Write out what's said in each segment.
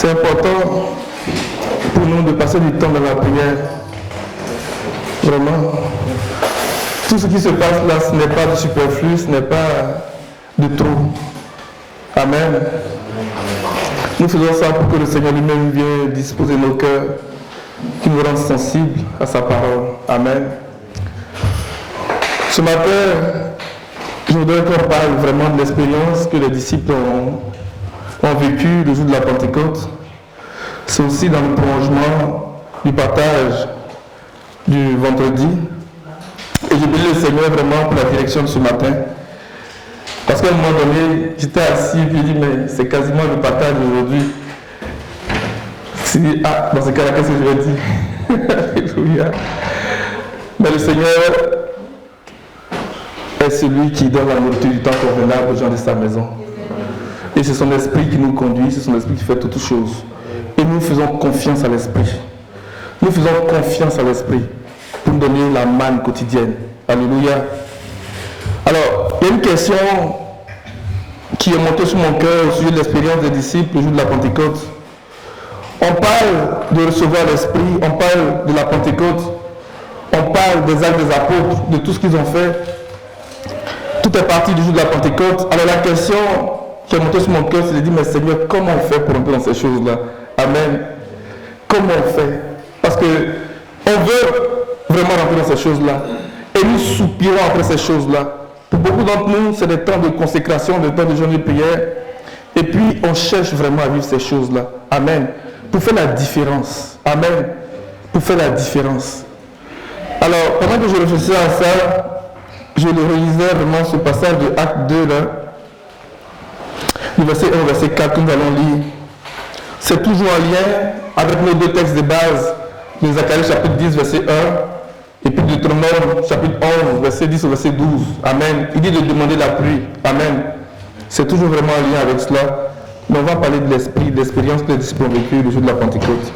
C'est important pour nous de passer du temps dans la prière. Vraiment. Tout ce qui se passe là, ce n'est pas du superflu, ce n'est pas de trop. Amen. Nous faisons ça pour que le Seigneur lui-même vienne disposer nos cœurs, qui nous rende sensibles à sa parole. Amen. Ce matin, je voudrais qu'on parle vraiment de l'expérience que les disciples ont vécue le jour de la Pentecôte. C'est aussi dans le prolongement du partage du vendredi. Et je bénis le Seigneur vraiment pour la direction de ce matin. Parce qu'à un moment donné, j'étais assis et puis je dis, mais c'est quasiment le partage d'aujourd'hui. Dans ce cas-là, qu'est-ce que je vais dire? Alléluia. Mais le Seigneur est celui qui donne la nourriture du temps convenable aux gens de sa maison. Et c'est son esprit qui nous conduit, c'est son esprit qui fait toutes choses. Et nous faisons confiance à l'esprit. Nous faisons confiance à l'esprit pour nous donner la manne quotidienne. Alléluia. Alors, il y a une question qui est montée sur mon cœur au sujet de l'expérience des disciples le jour de la Pentecôte. On parle de recevoir l'esprit, on parle de la Pentecôte, on parle des actes des apôtres, de tout ce qu'ils ont fait. Tout est parti du jour de la Pentecôte. Alors la question qui est montée sur mon cœur, c'est de dire, mais Seigneur, comment on fait pour entrer dans ces choses-là? Amen. Comment on fait? Parce que on veut vraiment rentrer dans ces choses-là. Et nous soupirons après ces choses-là. Pour beaucoup d'entre nous, c'est des temps de consécration, des temps de jeûne de prière. Et puis, on cherche vraiment à vivre ces choses-là. Amen. Pour faire la différence. Amen. Pour faire la différence. Alors, pendant que je réfléchissais à ça, je le réalisais vraiment ce passage de Acte 2, là, du verset 1 au verset 4 que nous allons lire. C'est toujours en lien avec nos deux textes de base, de Zacharie chapitre 10, verset 1, et puis Deutéronome chapitre 11, verset 10 au verset 12. Amen. Il dit de demander la pluie. Amen. C'est toujours vraiment en lien avec cela. Mais on va parler de l'esprit, de l'expérience que les disciples ont vécue le jour de la Pentecôte.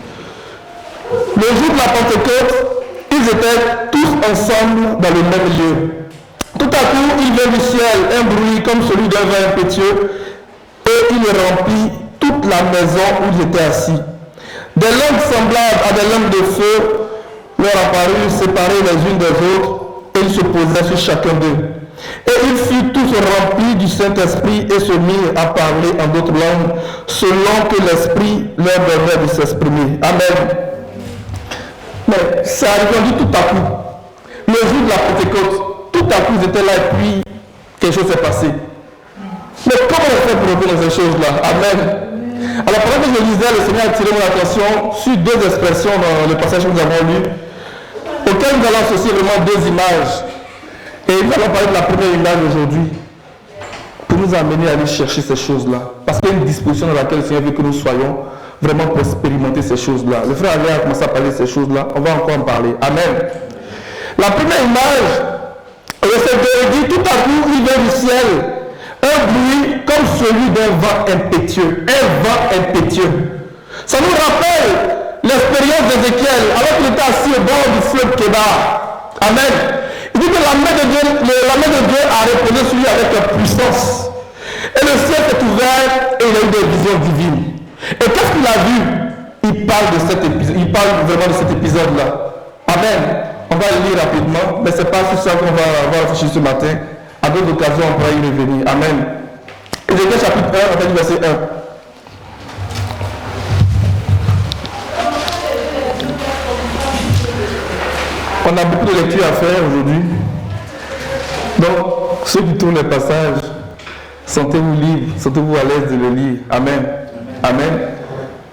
Le jour de la Pentecôte, ils étaient tous ensemble dans le même lieu. Tout à coup, il vint du ciel un bruit comme celui d'un vent impétueux, et il remplit toute la maison où ils étaient assis. Des langues semblables à des langues de feu leur apparurent séparées les unes des autres, et ils se posaient sur chacun d'eux. Et ils furent tous remplis du Saint-Esprit et se mirent à parler en d'autres langues, selon que l'Esprit leur donnait de s'exprimer. Amen. Mais ça a rendu tout à coup. Le jour de la Pentecôte, tout à coup ils étaient là et puis quelque chose s'est passé. Mais comment on fait pour rentrer dans ces choses-là? Amen. Alors pendant que je lisais, le Seigneur a attiré mon attention sur deux expressions dans le passage que nous avons lu, auxquelles nous allons associer vraiment deux images. Et nous allons parler de la première image aujourd'hui, pour nous amener à aller chercher ces choses-là. Parce qu'il y a une disposition dans laquelle le Seigneur veut que nous soyons vraiment pour expérimenter ces choses-là. Le frère Alain a commencé à parler de ces choses-là, on va encore en parler. Amen. La première image, verset 2 dit, tout à coup, il vient du ciel un bruit comme celui d'un vent impétueux. Un vent impétueux. Ça nous rappelle l'expérience d'Ézéchiel, alors qu'il était assis au bord du fleuve Kébar. Amen. Il dit que la main de Dieu a reposé sur lui avec puissance. Et le ciel s'est ouvert et il a eu des visions divines. Et qu'est-ce qu'il a vu? Il parle vraiment de cet épisode-là. Amen. On va le lire rapidement, mais ce n'est pas sur ça qu'on va réfléchir ce matin. À d'autres occasions, on pourra y revenir. Amen. Ézéchiel chapitre 1, en fait, verset 1. On a beaucoup de lectures à faire aujourd'hui. Donc, ceux qui tournent les passages, sentez-vous libre, sentez-vous à l'aise de le lire. Amen. Amen.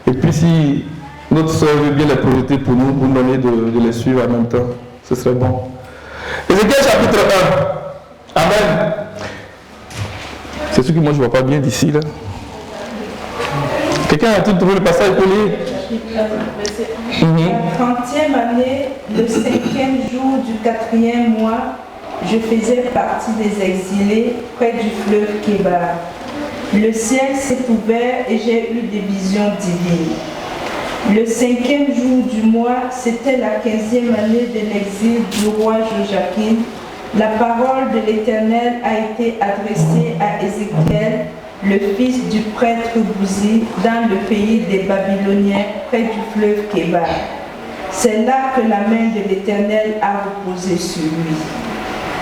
Et puis si notre soeur veut bien les projeter pour nous donner de les suivre en même temps, ce serait bon. Ézéchiel chapitre 1. Amen. C'est sûr que moi je ne vois pas bien d'ici là. Quelqu'un a-t-il trouvé le passage pour lire? La 30e année, le 5e jour du 4e mois, je faisais partie des exilés près du fleuve Kébar. Le ciel s'est ouvert et j'ai eu des visions divines. Le 5e jour du mois, c'était la 15e année de l'exil du roi Joachim. La parole de l'Éternel a été adressée à Ézéchiel le fils du prêtre Bouzi, dans le pays des Babyloniens, près du fleuve Kébar. C'est là que la main de l'Éternel a reposé sur lui.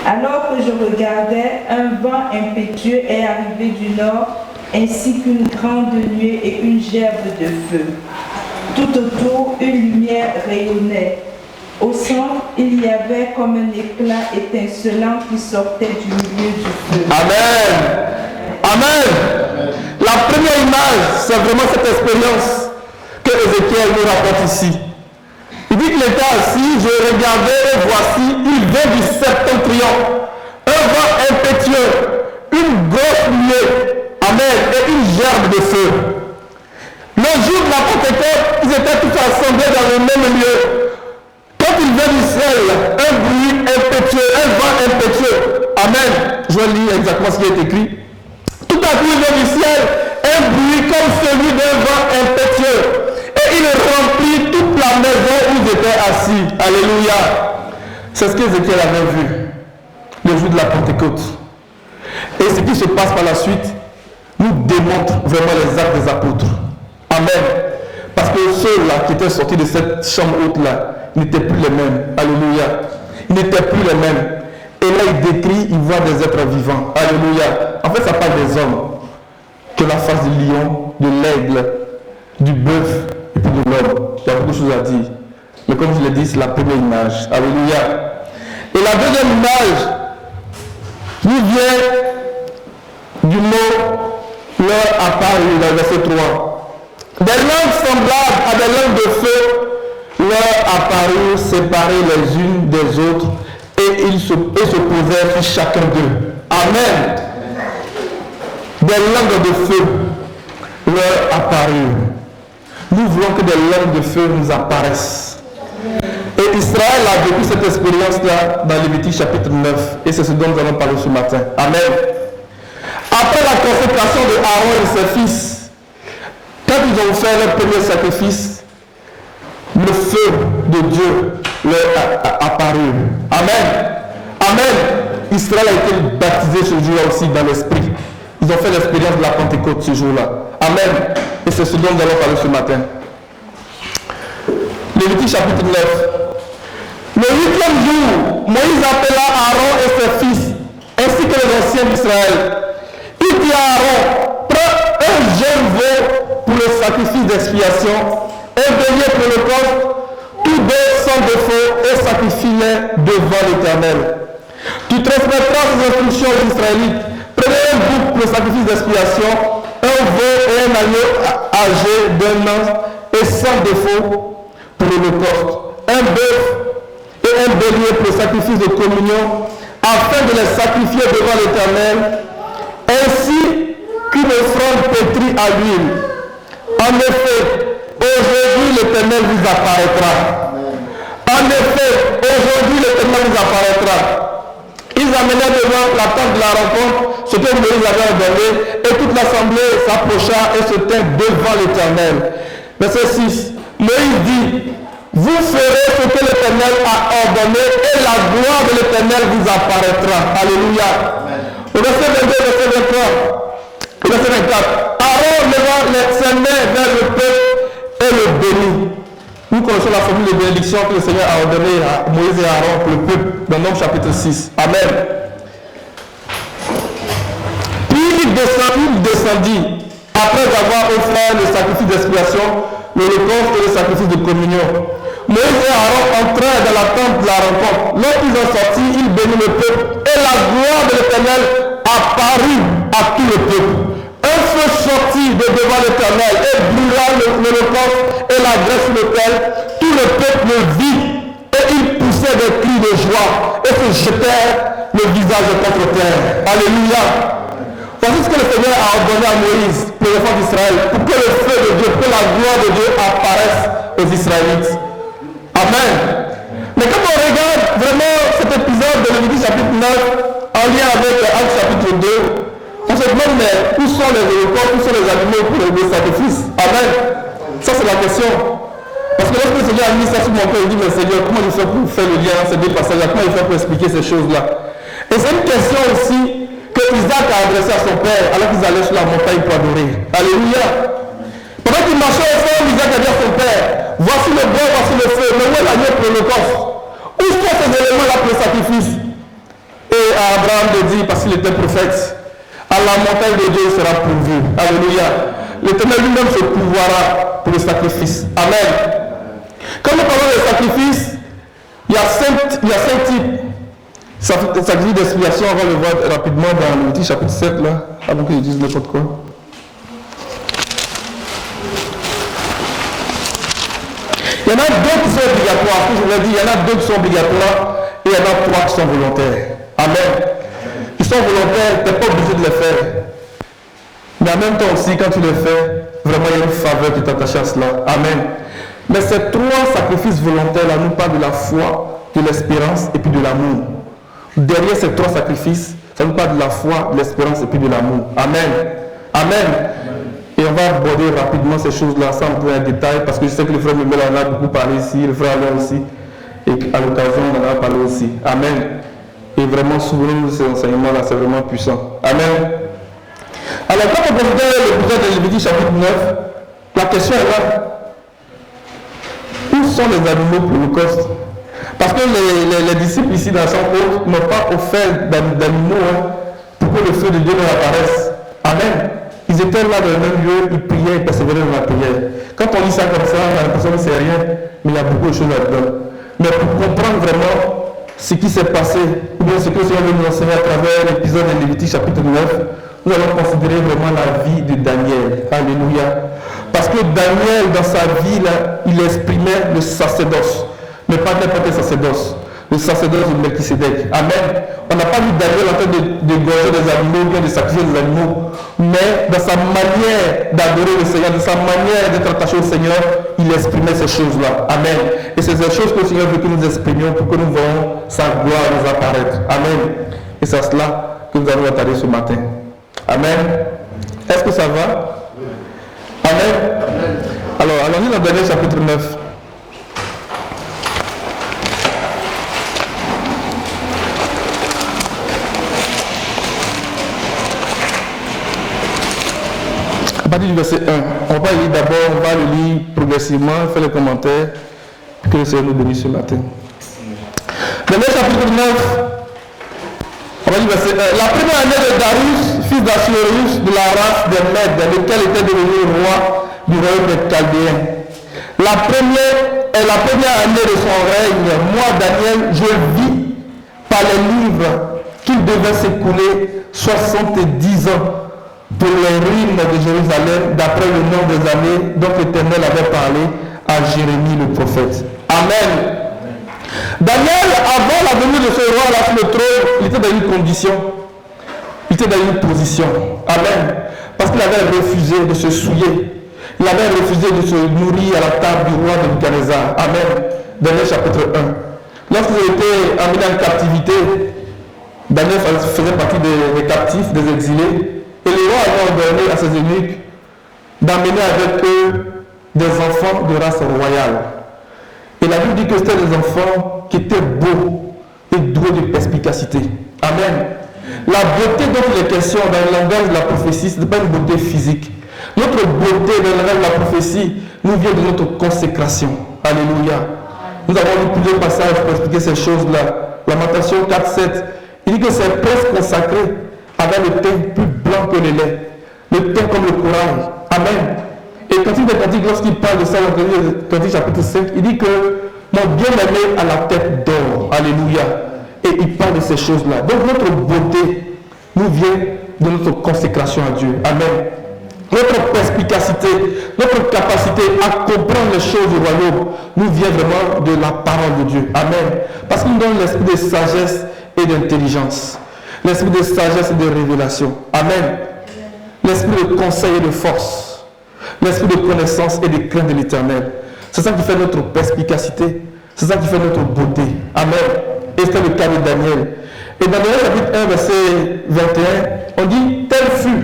Alors que je regardais, un vent impétueux est arrivé du nord, ainsi qu'une grande nuée et une gerbe de feu. Tout autour, une lumière rayonnait. Au centre, il y avait comme un éclat étincelant qui sortait du milieu du feu. Amen. Amen. La première image, c'est vraiment cette expérience que Ézéchiel nous rapporte ici. Il dit qu'il était assis, je regardais et voici, il vient du septentrion. Un vent impétueux, une grosse nuée, amen, et une gerbe de feu. Le jour de la Pentecôte, ils étaient tous assemblés dans le même lieu. Quand il vient du ciel, un bruit impétueux, un vent impétueux. Amen. Je vais lire exactement ce qui est écrit. Tout à coup, il vient du ciel, un bruit comme celui d'un vent impétueux. Et il remplit toute la maison où ils étaient assis. Alléluia. C'est ce qu'Ézéchiel avait vu le jour de la Pentecôte. Et ce qui se passe par la suite nous démontre vraiment les actes des apôtres. Amen. Parce que ceux-là qui étaient sortis de cette chambre haute-là n'étaient plus les mêmes. Alléluia. Ils n'étaient plus les mêmes. Et là, il décrit, il voit des êtres vivants. Alléluia. En fait, ça parle des hommes. Que la face du lion, de l'aigle, du bœuf et puis de l'homme. Il y a beaucoup de choses à dire. Mais comme je l'ai dit, c'est la première image. Alléluia. Et la deuxième image nous vient du mot leur apparu, dans le verset 3. Des langues semblables à des langues de feu leur apparurent séparées les unes des autres et ils se posèrent sur chacun d'eux. Amen. Des langues de feu leur apparurent. Nous voulons que des langues de feu nous apparaissent. Et Israël a vécu cette expérience-là dans Lévitique chapitre 9. Et c'est ce dont nous allons parler ce matin. Amen. Après la consécration de Aaron et ses fils, quand ils ont fait leur premier sacrifice, le feu de Dieu leur a apparu. Amen. Amen. Israël a été baptisé ce jour-là aussi dans l'esprit. Ils ont fait l'expérience de la Pentecôte ce jour-là. Amen. Et c'est ce dont nous allons parler ce matin. Lévitique chapitre 9. Le 8e jour, Moïse appela Aaron et ses fils, ainsi que les anciens d'Israël. Il dit à Aaron, prends un jeune veau pour le sacrifice d'expiation, un bélier pour le corps, tous deux sans défaut, et sacrifie-les devant l'Éternel. Tu transmettras ces instructions aux Israélites. Prenez un bouc pour le sacrifice d'expiation, un veau et un agneau âgé d'un an et sans défaut pour l'Holocauste, un bœuf et un bélier pour le sacrifice de communion, afin de les sacrifier devant l'Éternel, ainsi qu'une offrande pétrie à l'huile. En effet, aujourd'hui l'Éternel vous apparaîtra. En effet, aujourd'hui l'Éternel vous apparaîtra. Ils amenèrent devant la tente de la rencontre ce que Moïse avait ordonné, et toute l'assemblée s'approcha et se tint devant l'Éternel. Verset 6. Moïse dit, vous ferez ce que l'Éternel a ordonné et la gloire de l'Éternel vous apparaîtra. Alléluia. Au verset 22, verset 23, verset 24. Aaron leva ses mains vers le peuple et le bénit. Nous connaissons la formule de bénédiction que le Seigneur a ordonnée à Moïse et Aaron pour le peuple dans Nombre chapitre 6. Amen. Puis il descendit après avoir offert le sacrifice d'expiation, l'holocauste et le sacrifice de communion. Moïse et Aaron entrèrent dans la tente de la rencontre. Lorsqu'ils ont sorti, ils bénirent le peuple et la gloire de l'Éternel apparut à tout le peuple. Un feu sortit de devant l'Éternel et brûla l'holocauste et la graisse sur l'autel. Tout le peuple le vit et ils poussaient des cris de joie et se jetèrent le visage contre terre. Alléluia. Voici ce que le Seigneur a ordonné à Moïse pour les enfants d'Israël, pour que le feu de Dieu, pour que la gloire de Dieu apparaisse aux Israélites. Amen. Mais quand on regarde vraiment cet épisode de Lévitique chapitre 9 en lien avec Actes chapitre 2, on se demande mais où sont les holocaustes, où sont les animaux pour les sacrifices. Amen. Ça c'est la question. Parce que lorsque le Seigneur a mis ça sur mon cœur, il dit mais Seigneur, comment il fait pour faire le lien entre ces deux passages, comment il fait pour expliquer ces choses-là. Et c'est une question aussi que Isaac a adressé à son père alors qu'ils allaient sur la montagne pour adorer. Alléluia. Pendant qu'il marchait au fond, Isaac a dit à son père, voici le bois, voici le feu, mais où est l'agneau pour l'Holocauste? Où sont ces éléments-là pour le sacrifice? Et Abraham le dit, parce qu'il était prophète, à la montagne de Dieu sera pourvu. Alléluia. L'Éternel lui-même se pourvoira pour le sacrifice. Amen. Quand nous parlons de sacrifice, il y a cinq types. Sacrifice d'expiation, on va le voir rapidement dans le petit chapitre 7, là, avant que je dise n'importe quoi. Il y en a deux qui sont obligatoires, comme je vous l'ai dit, il y en a deux qui sont obligatoires et il y en a trois qui sont volontaires. Amen. Ils sont volontaires, tu n'es pas obligé de les faire. Mais en même temps aussi, quand tu les fais, vraiment il y a une faveur qui t'attache à cela. Amen. Mais ces trois sacrifices volontaires-là nous parlent de la foi, de l'espérance et puis de l'amour. Derrière ces trois sacrifices, ça nous parle de la foi, de l'espérance et puis de l'amour. Amen. Amen. Et on va aborder rapidement ces choses-là sans entrer en détail parce que je sais que le frère Mimel en a beaucoup parlé ici, le frère Alain aussi. Et à l'occasion, on en a parlé aussi. Amen. Et vraiment, souvenez-nous de ces enseignements-là, c'est vraiment puissant. Amen. Alors, quand on considère le projet de Lévitique chapitre 9, la question est là. Où sont les animaux pour l'Holocauste? Parce que les disciples ici dans la chambre haute n'ont pas offert d'animaux pour que le feu de Dieu leur apparaisse. Amen. Ils étaient là dans le même lieu, ils priaient, ils persévéraient dans la prière. Quand on lit ça comme ça, on a l'impression que c'est rien, mais il y a beaucoup de choses là-dedans. Mais pour comprendre vraiment ce qui s'est passé, ou bien ce que le Seigneur veut nous enseigner à travers l'épisode de Lévitique chapitre 9, nous allons considérer vraiment la vie de Daniel. Alléluia. Parce que Daniel, dans sa vie, là, il exprimait le sacerdoce, mais pas n'importe quel sacerdoce. Le sacerdoce de Melchisédek. Amen. On n'a pas vu Daniel en train de gorger des animaux, bien de sacrifier des animaux, mais dans sa manière d'adorer le Seigneur, dans sa manière d'être attaché au Seigneur, il exprimait ces choses-là. Amen. Et c'est ces choses que le Seigneur veut que nous exprimions pour que nous voyons sa gloire nous apparaître. Amen. Et c'est à cela que nous allons attarder ce matin. Amen. Est-ce que ça va? Amen. Alors, allons-y dans Daniel chapitre 9. À partir du verset 1, on va lire d'abord, on va le lire progressivement, faire les commentaires, puis que le Seigneur nous bénisse ce matin. Daniel chapitre 9, on va lire verset 1. La première année de Darius, fils d'Assuérus, de la race des Mèdes, lequel était devenu roi du royaume des Chaldéens. La première année de son règne, moi Daniel, je vis par les livres qu'il devait s'écouler 70 ans pour les ruines de Jérusalem, d'après le nombre des années dont l'Éternel avait parlé à Jérémie le prophète. Amen. Daniel, avant la venue de ce roi là sur le trône, il était dans une condition, il était dans une position. Amen. Parce qu'il avait refusé de se souiller. Il avait refusé de se nourrir à la table du roi de Nebuchadnezzar. Amen. Daniel chapitre 1. Lorsqu'il était emmené en captivité, Daniel faisait partie des captifs, des exilés. Et le roi avait ordonné à ses eunuques d'emmener avec eux des enfants de race royale. Et la Bible dit que c'était des enfants qui étaient beaux et doués de perspicacité. Amen. La beauté dont il est question dans le langage de la prophétie, ce n'est pas une beauté physique. Notre beauté dans le langage de la prophétie nous vient de notre consécration. Alléluia. Nous avons lu plusieurs passages pour expliquer ces choses-là. Lamentation 4-7, il dit que ces princes consacrés avaient le teint plus blanc que le lait, le teint comme le corail. Amen. Et quand il est lorsqu'il parle de ça, dans le chapitre 5, il dit que mon bien-aimé a la tête d'or. Alléluia. Et il parle de ces choses-là. Donc notre beauté nous vient de notre consécration à Dieu. Amen. Notre perspicacité, notre capacité à comprendre les choses du royaume nous vient vraiment de la parole de Dieu. Amen. Parce qu'il nous donne l'esprit de sagesse et d'intelligence. L'esprit de sagesse et de révélation. Amen. L'esprit de conseil et de force. L'esprit de connaissance et de crainte de l'Éternel. C'est ça qui fait notre perspicacité. C'est ça qui fait notre beauté. Amen. Et c'était le cas de Daniel. Et dans Daniel chapitre 1, verset 21, on dit, tel fut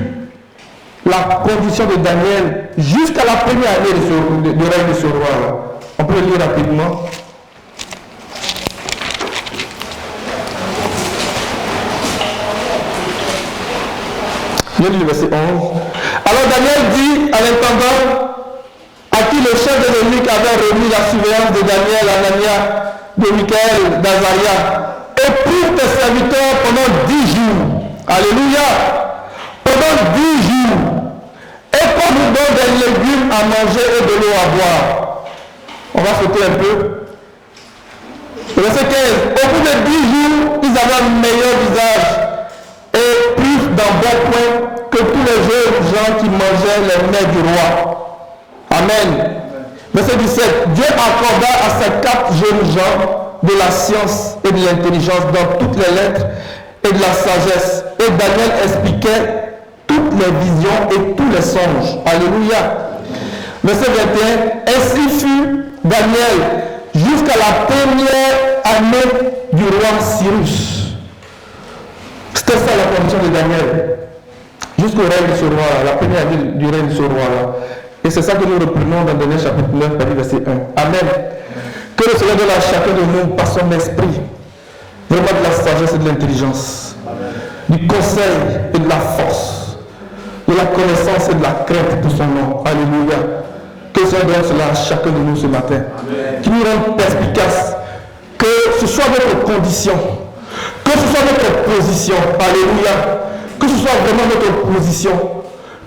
la condition de Daniel jusqu'à la première année de règne de ce roi. On peut le lire rapidement. Je lis le verset 11. Alors Daniel dit à l'intendant à qui le chef des eunuques avait remis la surveillance de Daniel, Anania, de Michaël, d'Azaria, éprouve tes serviteurs pendant 10 jours. Alléluia. Pendant 10 jours. Et qu'on nous donne des légumes à manger et de l'eau à boire. On va sauter un peu. Verset 15. Au bout de 10 jours, ils avaient un meilleur visage et plus d'un bon point que tous les jeunes gens qui mangeaient les mets du roi. Amen. Verset 17. Dieu accorda à ces 4 jeunes gens de la science et de l'intelligence dans toutes les lettres et de la sagesse. Et Daniel expliquait toutes les visions et tous les songes. Alléluia. Verset 21. Ainsi fut Daniel jusqu'à la première année du roi Cyrus. C'était ça la condition de Daniel. Jusqu'au règne de ce roi-là, la première année du règne de ce roi-là. Et c'est ça que nous reprenons dans Daniel chapitre 9, verset 1. Amen. Que le Seigneur donne à chacun de nous, par son esprit, vraiment de la sagesse et de l'intelligence, du conseil et de la force, de la connaissance et de la crainte pour son nom. Alléluia. Que le Seigneur donne cela à chacun de nous ce matin. Amen. Qui nous rende perspicace. Que ce soit notre condition, que ce soit notre position. Alléluia. Que ce soit vraiment notre position.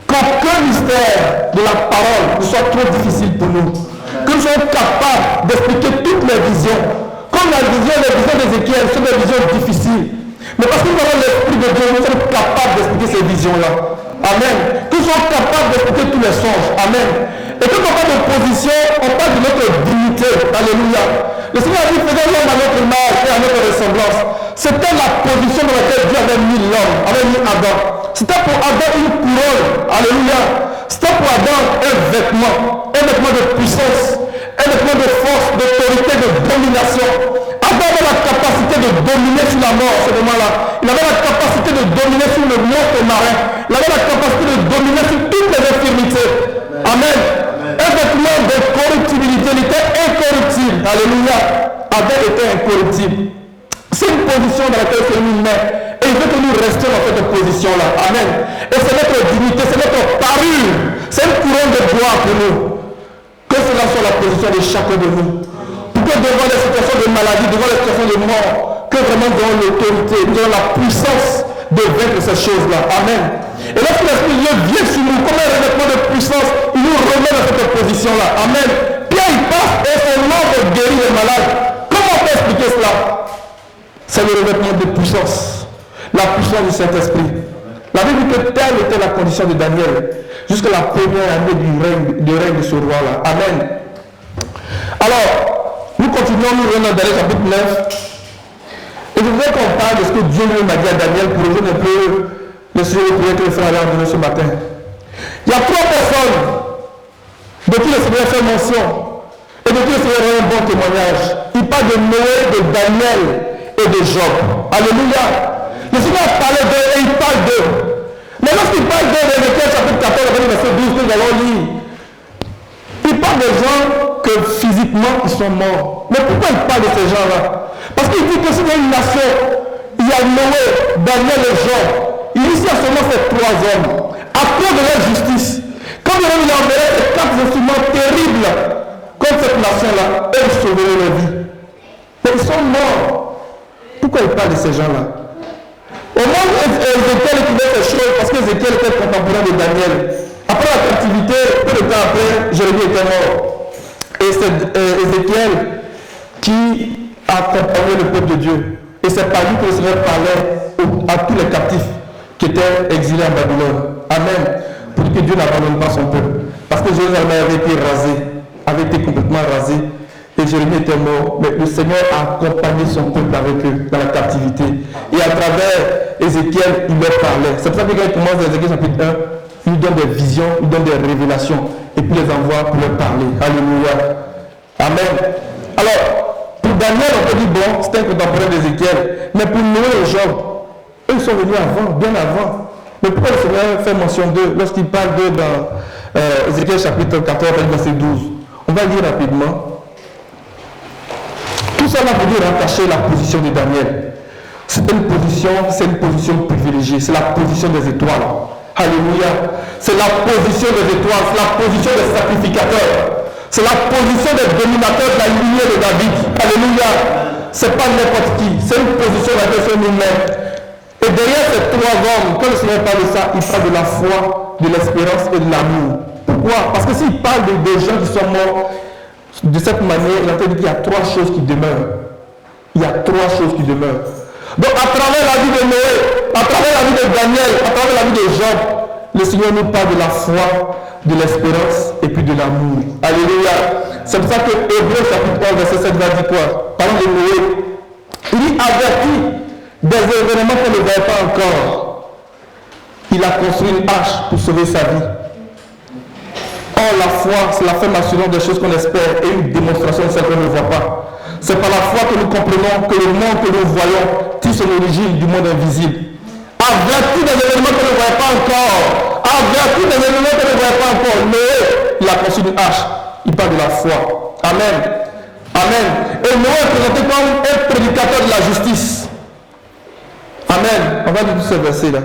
Qu'aucun mystère de la parole ne soit trop difficile pour nous. Que nous soyons capables d'expliquer toutes les visions. Comme les visions d'Ézéchiel sont des visions difficiles. Mais parce que nous avons l'Esprit de Dieu, nous sommes capables d'expliquer ces visions-là. Amen. Que nous soyons capables d'expliquer tous les songes. Amen. Et quand on parle de position, on parle de notre dignité. Alléluia. Le Seigneur a dit, faisons l'homme à notre image et à notre ressemblance. C'était la position dans laquelle Dieu avait mis l'homme, avait mis Adam. C'était pour Adam une couronne. Alléluia. C'était pour Adam un vêtement de puissance, un vêtement de force, d'autorité, de domination. Adam avait la capacité de dominer sur la mort à ce moment-là. Il avait la capacité de dominer sur le monstre marin. Il avait la capacité de dominer sur toutes les infirmités. Amen. Un vêtement de corruptibilité, il était incorruptible. Alléluia. Adam était incorruptible. C'est une position dans laquelle il nous met. Et il veut que nous restions dans cette position-là. Amen. Et c'est notre dignité, c'est notre parure. C'est une couronne de gloire pour nous. Que cela soit la position de chacun de nous. Pour que devant les situations de maladie, devant les situations de mort, que vraiment nous avons l'autorité, nous avons la puissance de vaincre ces choses-là. Amen. Et lorsque l'Esprit de Dieu vient sur nous, comme un revêtement de puissance, il nous remet dans cette position-là. Amen. Pierre, il passe et son nom de guérir les malades. Comment on peut expliquer cela? C'est le revêtement de puissance. La puissance du Saint-Esprit. La Bible dit que telle était la condition de Daniel jusqu'à la première année du règne de ce roi-là. Amen. Alors, nous continuons, nous revenons dans Daniel chapitre 9. Et je voudrais qu'on parle de ce que Dieu lui m'a dit à Daniel pour rejoindre un peu le sujet de prière que le frère avait donné ce matin. Il y a 3 personnes de qui le Seigneur fait mention et de qui le Seigneur a un bon témoignage. Il parle de Noé, de Daniel et de Job. Alléluia. Le Seigneur a parlé d'eux et il parle d'eux. Mais lorsqu'il parle d'eux, dans Ézéchiel chapitre 14, verset 12, nous allons lire. Il parle des gens que physiquement ils sont morts. Mais pourquoi il parle de ces gens-là? Parce qu'il dit que si dans une nation, il y a Noé, Daniel et Job, il dit qu'il y a seulement ces 3 hommes. À cause de leur justice, quand il enverrait ces 4 instruments terribles contre cette nation-là, eux sauveraient leur vie. Mais ils sont morts. Pourquoi il parle de ces gens-là? Au moment où Ézéchiel écrivait ces choses, parce qu'Ézéchiel était contemporain de Daniel. Après la captivité, peu de temps après, Jérémie était mort. Et c'est Ézéchiel qui accompagnait le peuple de Dieu. Et c'est par lui que le Seigneur parlait à tous les captifs qui étaient exilés en Babylone. Amen. Pour que Dieu n'abandonne pas son peuple. Parce que Jérusalem avait été rasé, avait été complètement rasé. Et Jérémie était mort, mais le Seigneur a accompagné son peuple avec eux dans la captivité. Et à travers Ézéchiel, il leur parlait. C'est pour ça que quand il commence dans Ézéchiel chapitre 1, il nous donne des visions, il donne des révélations, et puis les envoie pour leur parler. Alléluia. Amen. Alors, pour Daniel, on peut dire, bon, c'était un contemporain d'Ézéchiel, mais pour Noé et Job, eux, ils sont venus avant, bien avant. Mais pourquoi le Seigneur fait mention d'eux lorsqu'il parle d'eux dans Ézéchiel chapitre 14, verset 12? On va lire rapidement. Tout ça va venir rattacher la position de Daniel. C'est une position privilégiée. C'est la position des étoiles. Alléluia. C'est la position des étoiles, c'est la position des sacrificateurs. C'est la position des dominateurs de la lignée de David. Alléluia. C'est pas n'importe qui. C'est une position dans laquelle nous mettons. Et derrière ces trois hommes, quand le Seigneur parle de ça, il parle de la foi, de l'espérance et de l'amour. Pourquoi? Parce que s'il parle des gens qui sont morts de cette manière, il a dit qu'il y a trois choses qui demeurent. Il y a trois choses qui demeurent. Donc à travers la vie de Noé, à travers la vie de Daniel, à travers la vie de Job, le Seigneur nous parle de la foi, de l'espérance et puis de l'amour. Alléluia. C'est pour ça que Hébreux chapitre 1, verset 7 va dire quoi? Parlant de Noé, il dit averti des événements qu'on ne voit pas encore. Il a construit une arche pour sauver sa vie. Or la foi, c'est la ferme assurance des choses qu'on espère et une démonstration de celles qu'on ne voit pas. C'est par la foi que nous comprenons que le monde que nous voyons tire son origine du monde invisible. Averti des événements qu'on ne voit pas encore. Averti des événements qu'on ne voit pas encore. Noé, il a construit une arche. Il parle de la foi. Amen. Amen. Et Noé est présenté comme un prédicateur de la justice. Amen. On va lire tout ce verset là.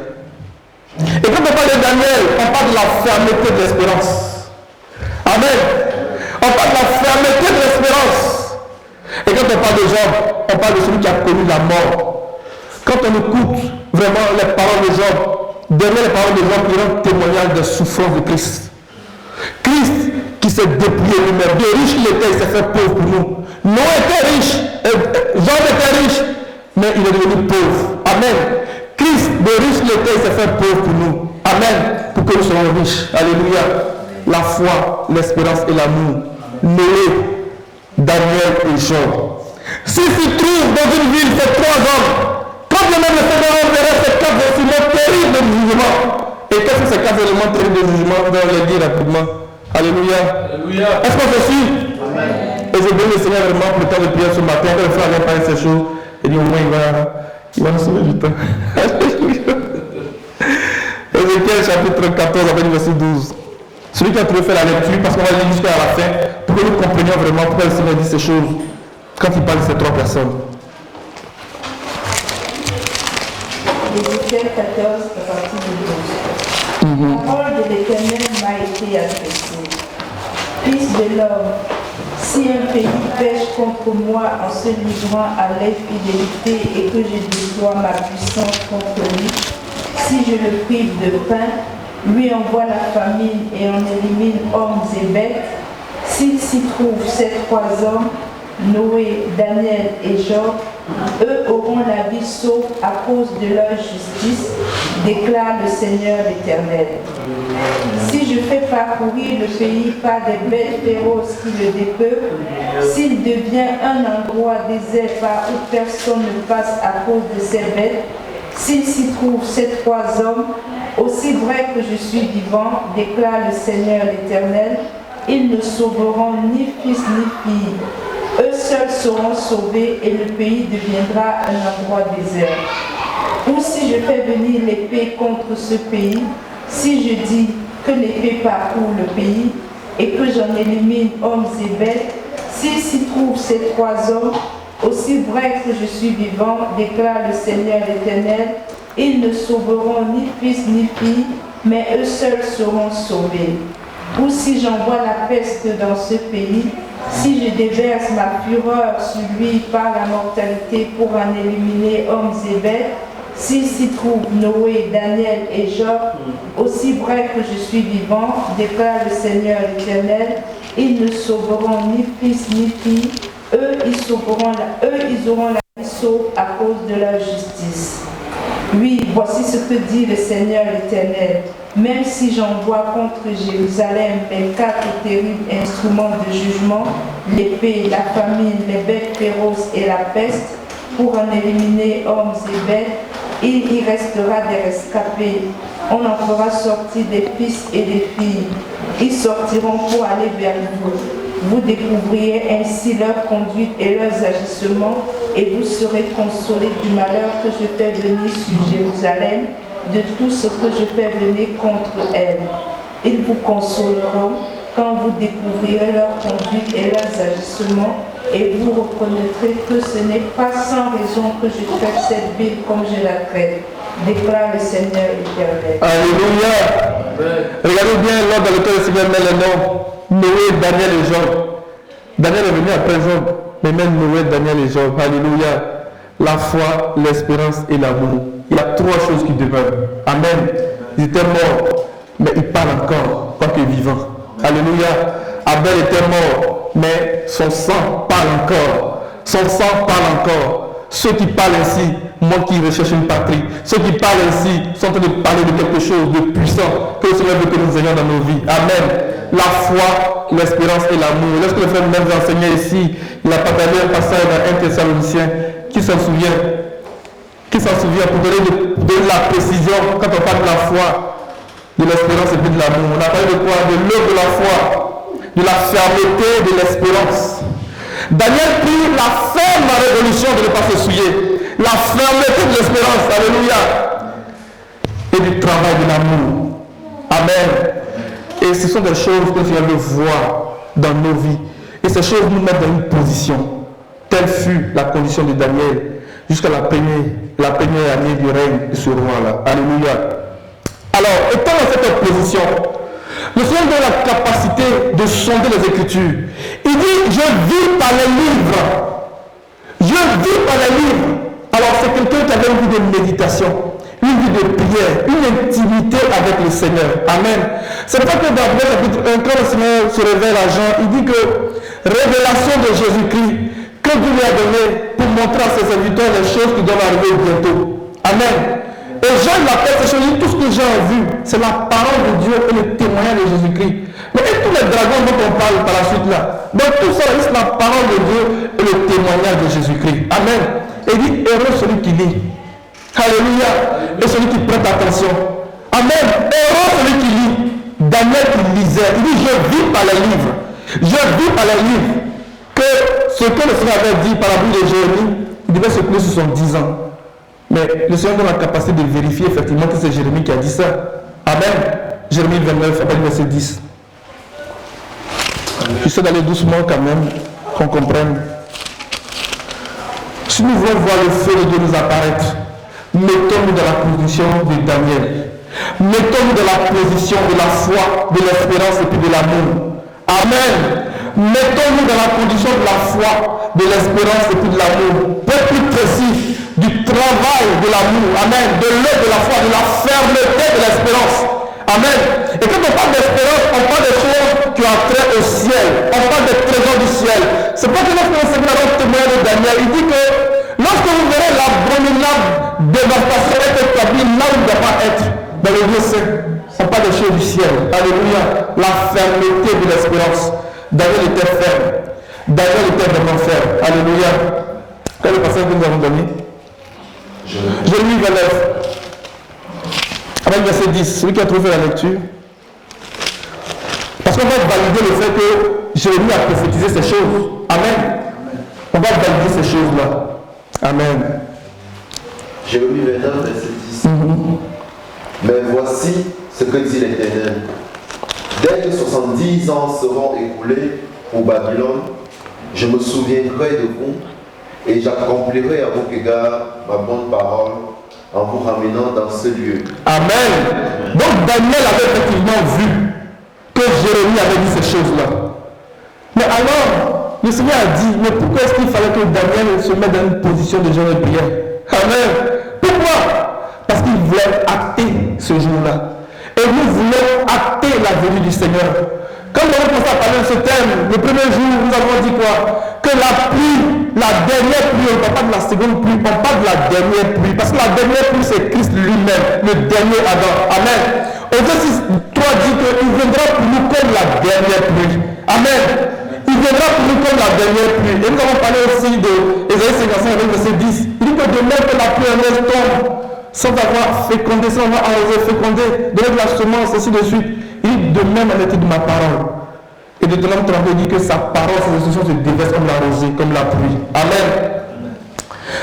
Et quand on parle de Daniel, on parle de la fermeté de l'espérance. Amen. On parle de la fermeté de l'espérance. Et quand on parle de Job, on parle de celui qui a connu la mort. Quand on écoute vraiment les paroles de Job, derrière les paroles de Job, il y a un témoignage de souffrance de Christ. Christ qui s'est dépouillé lui-même. De riche il était, il s'est fait pauvre pour nous. Noé était riche, Job était riche, mais il est devenu pauvre. Amen. Christ, de riche il était, il s'est fait pauvre pour nous. Amen. Pour que nous soyons riches. Alléluia. La foi, l'espérance et l'amour. Noé, Daniel et Job. S'il se trouve dans une ville, ces trois hommes, quand le même le Seigneur enverrait ces quatre éléments terribles de jugement. Et qu'est-ce que ces quatre éléments terribles de jugement? On va les dire rapidement. Alléluia. Alléluia. Est-ce qu'on se suit? Amen. Et je bénis le Seigneur vraiment pour le temps de prière ce matin. Quand le frère vient parler de ces choses, et dit au moins il va nous sauver du temps. Alléluia. Ézéchiel chapitre 14, avec le verset 12. Celui qui a trouvé fait la lecture, parce qu'on va lire jusqu'à la fin, pour que nous comprenions vraiment pourquoi le Seigneur dit ces choses quand il parle de ces trois personnes. Ézéchiel 14, à partir du 12. La parole de l'Éternel m'a été adressée. Fils de l'homme, si un pays pêche contre moi en se livrant à l'infidélité et que je déploie ma puissance contre lui, si je le prive de pain, lui envoie la famine et en élimine hommes et bêtes, s'il s'y trouve ces trois hommes, Noé, Daniel et Job, eux auront la vie sauve à cause de leur justice, déclare le Seigneur l'Éternel. Si je fais parcourir le pays par des bêtes féroces qui le dépeuplent, s'il devient un endroit désert par où personne ne passe à cause de ces bêtes, s'il s'y trouve ces trois hommes, aussi vrai que je suis vivant, déclare le Seigneur l'Éternel, ils ne sauveront ni fils ni fille. Eux seuls seront sauvés et le pays deviendra un endroit désert. Ou si je fais venir l'épée contre ce pays, si je dis que l'épée parcourt le pays et que j'en élimine hommes et bêtes, s'il s'y trouve ces trois hommes, aussi vrai que je suis vivant, déclare le Seigneur l'Éternel, ils ne sauveront ni fils ni fille, mais eux seuls seront sauvés. Ou si j'envoie la peste dans ce pays, si je déverse ma fureur sur lui par la mortalité pour en éliminer hommes et bêtes, s'il s'y trouve Noé, Daniel et Job, aussi vrai que je suis vivant, déclare le Seigneur l'Éternel, ils ne sauveront ni fils ni fille, eux ils auront la vie sauve à cause de leur justice. Oui, voici ce que dit le Seigneur l'Éternel. Même si j'envoie contre Jérusalem mes quatre terribles instruments de jugement, l'épée, la famine, les bêtes féroces et la peste, pour en éliminer hommes et bêtes, il y restera des rescapés. On en fera sortir des fils et des filles. Ils sortiront pour aller vers vous. Vous découvrirez ainsi leur conduite et leurs agissements, et vous serez consolés du malheur que je fais venir sur Jérusalem, de tout ce que je fais venir contre elle. Ils vous consoleront quand vous découvrirez leur conduite et leurs agissements, et vous reconnaîtrez que ce n'est pas sans raison que je traite cette ville comme je la traite. déclare le Seigneur éternel. Alléluia. Regardez bien l'ordre dans lequel le Seigneur met les noms. Noé, Daniel et Job. Daniel est venu après Job, mais même Noé, Daniel et Job. Alléluia. La foi, l'espérance et l'amour. Il y a trois choses qui demeurent. Amen. Ils étaient morts, mais ils parlent encore, quoique vivants. Alléluia. Abel était mort, mais son sang parle encore. Son sang parle encore. Ceux qui parlent ainsi, moi qui recherche une patrie, ceux qui parlent ainsi sont en train de parler de quelque chose de puissant que le Seigneur veut que nous ayons dans nos vies. Amen. La foi, l'espérance et l'amour. Lorsque le frère même enseignait ici, il a partagé un passage dans 1 Thessaloniciens. Qui s'en souvient? Qui s'en souvient pour donner de la précision quand on parle de la foi, de l'espérance et puis de l'amour? On a parlé de quoi? De l'œuvre de la foi, de la fermeté de l'espérance. Daniel prit la ferme résolution de ne pas se souiller, la fermeté de l'espérance, alléluia, et du travail de l'amour. Amen. Et ce sont des choses que le Seigneur veut voir dans nos vies. Et ces choses nous mettent dans une position. Telle fut la condition de Daniel jusqu'à la première année du règne de ce roi-là. Alléluia. Alors, étant dans cette position, le Seigneur donne la capacité de sonder les Écritures. Il dit, je vis par les livres. Je vis par les livres. Alors, c'est quelqu'un qui avait une vie de méditation, une vie de prière, une intimité avec le Seigneur. Amen. C'est pour ça que dans le chapitre 1, quand le Seigneur se révèle à Jean, il dit que révélation de Jésus-Christ, que Dieu lui a donné pour montrer à ses serviteurs les choses qui doivent arriver bientôt. Amen. Et Jean l'appelle ces choses, tout ce que Jean a vu, c'est la parole de Dieu et le témoignage de Jésus-Christ. Mais et tous les dragons dont on parle par la suite là, donc tout ça, c'est la parole de Dieu et le témoignage de Jésus-Christ. Amen. Et il dit, heureux celui qui lit. Alléluia. Et celui qui prête attention. Amen. Heureux celui qui lit. Daniel qui lisait. Il dit, je vis par les livres. Je vis par les livres. Que ce que le Seigneur avait dit par la bouche de Jérémie, il devait se couler sur son 10 ans. Mais le Seigneur donne la capacité de vérifier effectivement que c'est Jérémie qui a dit ça. Amen. Jérémie 29, après le verset 10. J'essaie d'aller doucement quand même, qu'on comprenne. Si nous voulons voir le feu de Dieu nous apparaître, mettons-nous dans la position de Daniel. Mettons-nous dans la position de la foi, de l'espérance et puis de l'amour. Amen. Mettons-nous dans la condition de la foi, de l'espérance et puis de l'amour. Pour être plus précis, du travail de l'amour. Amen. De l'œuvre de la foi, de la fermeté de l'espérance. Amen. Et quand on parle d'espérance, on parle des choses qui ont trait au ciel. On parle des trésors du ciel. C'est pas que lorsque le Seigneur a témoigné de Daniel, il dit que lorsque vous verrez l'abominable dévastation être établie là où il ne doit pas être, dans le Dieu saint, on parle des choses du ciel. Alléluia. La fermeté de l'espérance. Daniel était ferme. Daniel était vraiment ferme. Alléluia. Quel est le passage que nous avons donné? Jérémie 29. Avec verset 10. Celui qui a trouvé la lecture. Parce qu'on va valider le fait que Jérémie a prophétisé ces choses. Amen. On va valider ces choses-là. Amen. Jérémie 29, verset 10. Mais voici ce que dit l'Éternel. Dès que 70 ans seront écoulés pour Babylone, je me souviendrai de vous et j'accomplirai à vos égards ma bonne parole en vous ramenant dans ce lieu. Amen. Donc Daniel avait effectivement vu que Jérémie avait dit ces choses-là. Mais alors, le Seigneur a dit, mais pourquoi est-ce qu'il fallait que Daniel se mette dans une position de jeûne et prière? Amen. Pourquoi? Parce qu'il voulait acter ce jour-là. Et nous voulons acter la venue du Seigneur. Quand nous avons commencé à parler de ce thème, le premier jour, nous avons dit quoi? Que la pluie, la dernière pluie, on ne parle pas de la seconde pluie, on parle de la dernière pluie. Parce que la dernière pluie, c'est Christ lui-même, le dernier Adam. Amen. Au verset 3 dit qu'il viendra pour nous comme la dernière pluie. Amen. Il viendra pour nous comme la dernière pluie. Et nous avons parlé aussi de Ésaïe 55 avec verset 10. Il dit que de même que la pluie en neige tombe, sans avoir fécondé, sans avoir arrosé, fécondé, donner de la semence, ainsi de suite. Il dit de même en est-il de ma parole. Et de Deutéronome 32 dit que sa parole, ses instructions se déversent comme la rosée, comme la pluie. Amen.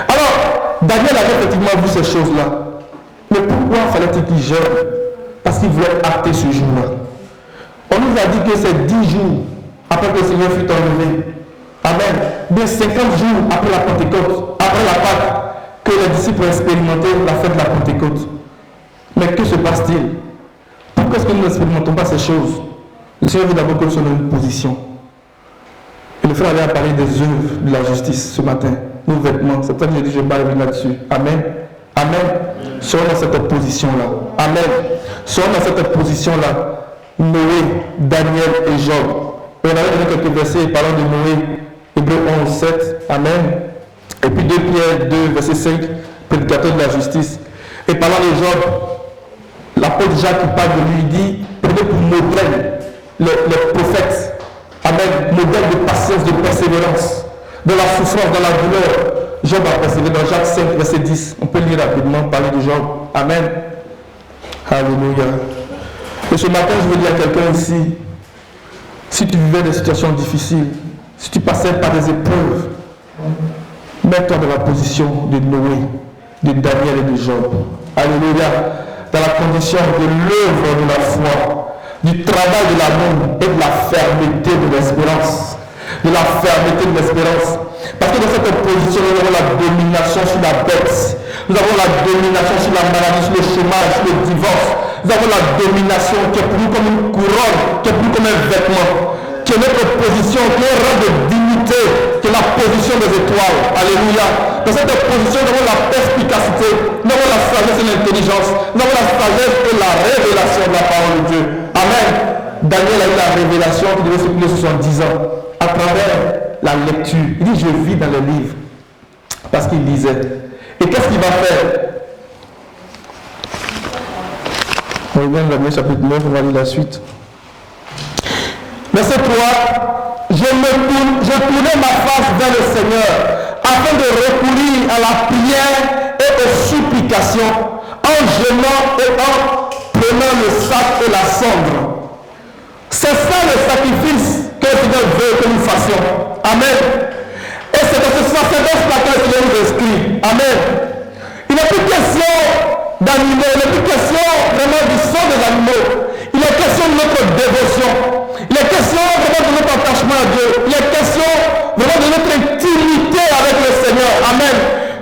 Alors, Daniel avait effectivement vu ces choses-là. Mais pourquoi fallait-il qu'il jeûne? Parce qu'il voulait acter ce jour-là. On nous a dit que c'est 10 jours après que le Seigneur fut enlevé. Amen. Bien 50 jours après la Pentecôte, après la Pâque, que les disciples ont expérimenté la fête de la Pentecôte. Mais que se passe-t-il? Pourquoi est-ce que nous n'expérimentons pas ces choses? Le Seigneur veut d'abord que nous soyons dans une position. Et le frère avait parlé des œuvres de la justice ce matin. Nos vêtements, c'est pour ça que j'ai dit je vais pas revenir là-dessus. Amen. Amen. Soyons dans cette position-là. Amen. Soyons dans cette position-là. Noé, Daniel et Job. Et on avait donné quelques versets parlant de Noé, Hébreux 11, 7. Amen. Et puis 2 Pierre 2, verset 5, prédicateur de la justice. Et parlant de Job, l'apôtre Jacques qui parle de lui dit, prenez pour modèle les prophètes. Amen. Modèle de patience, de persévérance, de la souffrance, de la douleur. Job a persévéré dans Jacques 5, verset 10. On peut lire rapidement, parler de Job. Amen. Alléluia. Et ce matin, je veux dire à quelqu'un ici, si tu vivais des situations difficiles, si tu passais par des épreuves, mets-toi dans la position de Noé, de Daniel et de Job. Alléluia. Dans la condition de l'œuvre de la foi, du travail de l'amour et de la fermeté de l'espérance. De la fermeté de l'espérance. Parce que dans cette position, nous avons la domination sur la bête. Nous avons la domination sur la maladie, sur le chômage, sur le divorce. Nous avons la domination qui est pour nous comme une couronne, qui est pour nous comme un vêtement, qui est notre position, qui est un rang de dignité, qui est la position des étoiles. Alléluia. Dans cette position, nous avons la perspicacité, nous avons la sagesse et l'intelligence, nous avons la sagesse et la révélation de la parole de Dieu. Amen. Daniel a eu la révélation qui devait se couler 70 ans à travers la lecture. Il dit, je vis dans les livres. Parce qu'il lisait. Et qu'est-ce qu'il va faire? On revient dans le chapitre 9, on va lire la suite. Verset 3. Je tournais ma face vers le Seigneur afin de recourir à la prière et aux supplications en jeûnant et en prenant le sac et la cendre. C'est ça le sacrifice que le Seigneur veut que nous fassions. Amen. Et c'est dans ce sacerdoce-là que le Seigneur nous inscrit. Amen. Il n'est plus question d'animaux, il n'est plus question vraiment du sang des animaux. Il est question de notre dévotion. Il est question vraiment de notre attachement à Dieu. Il est question vraiment de notre intimité avec le Seigneur. Amen.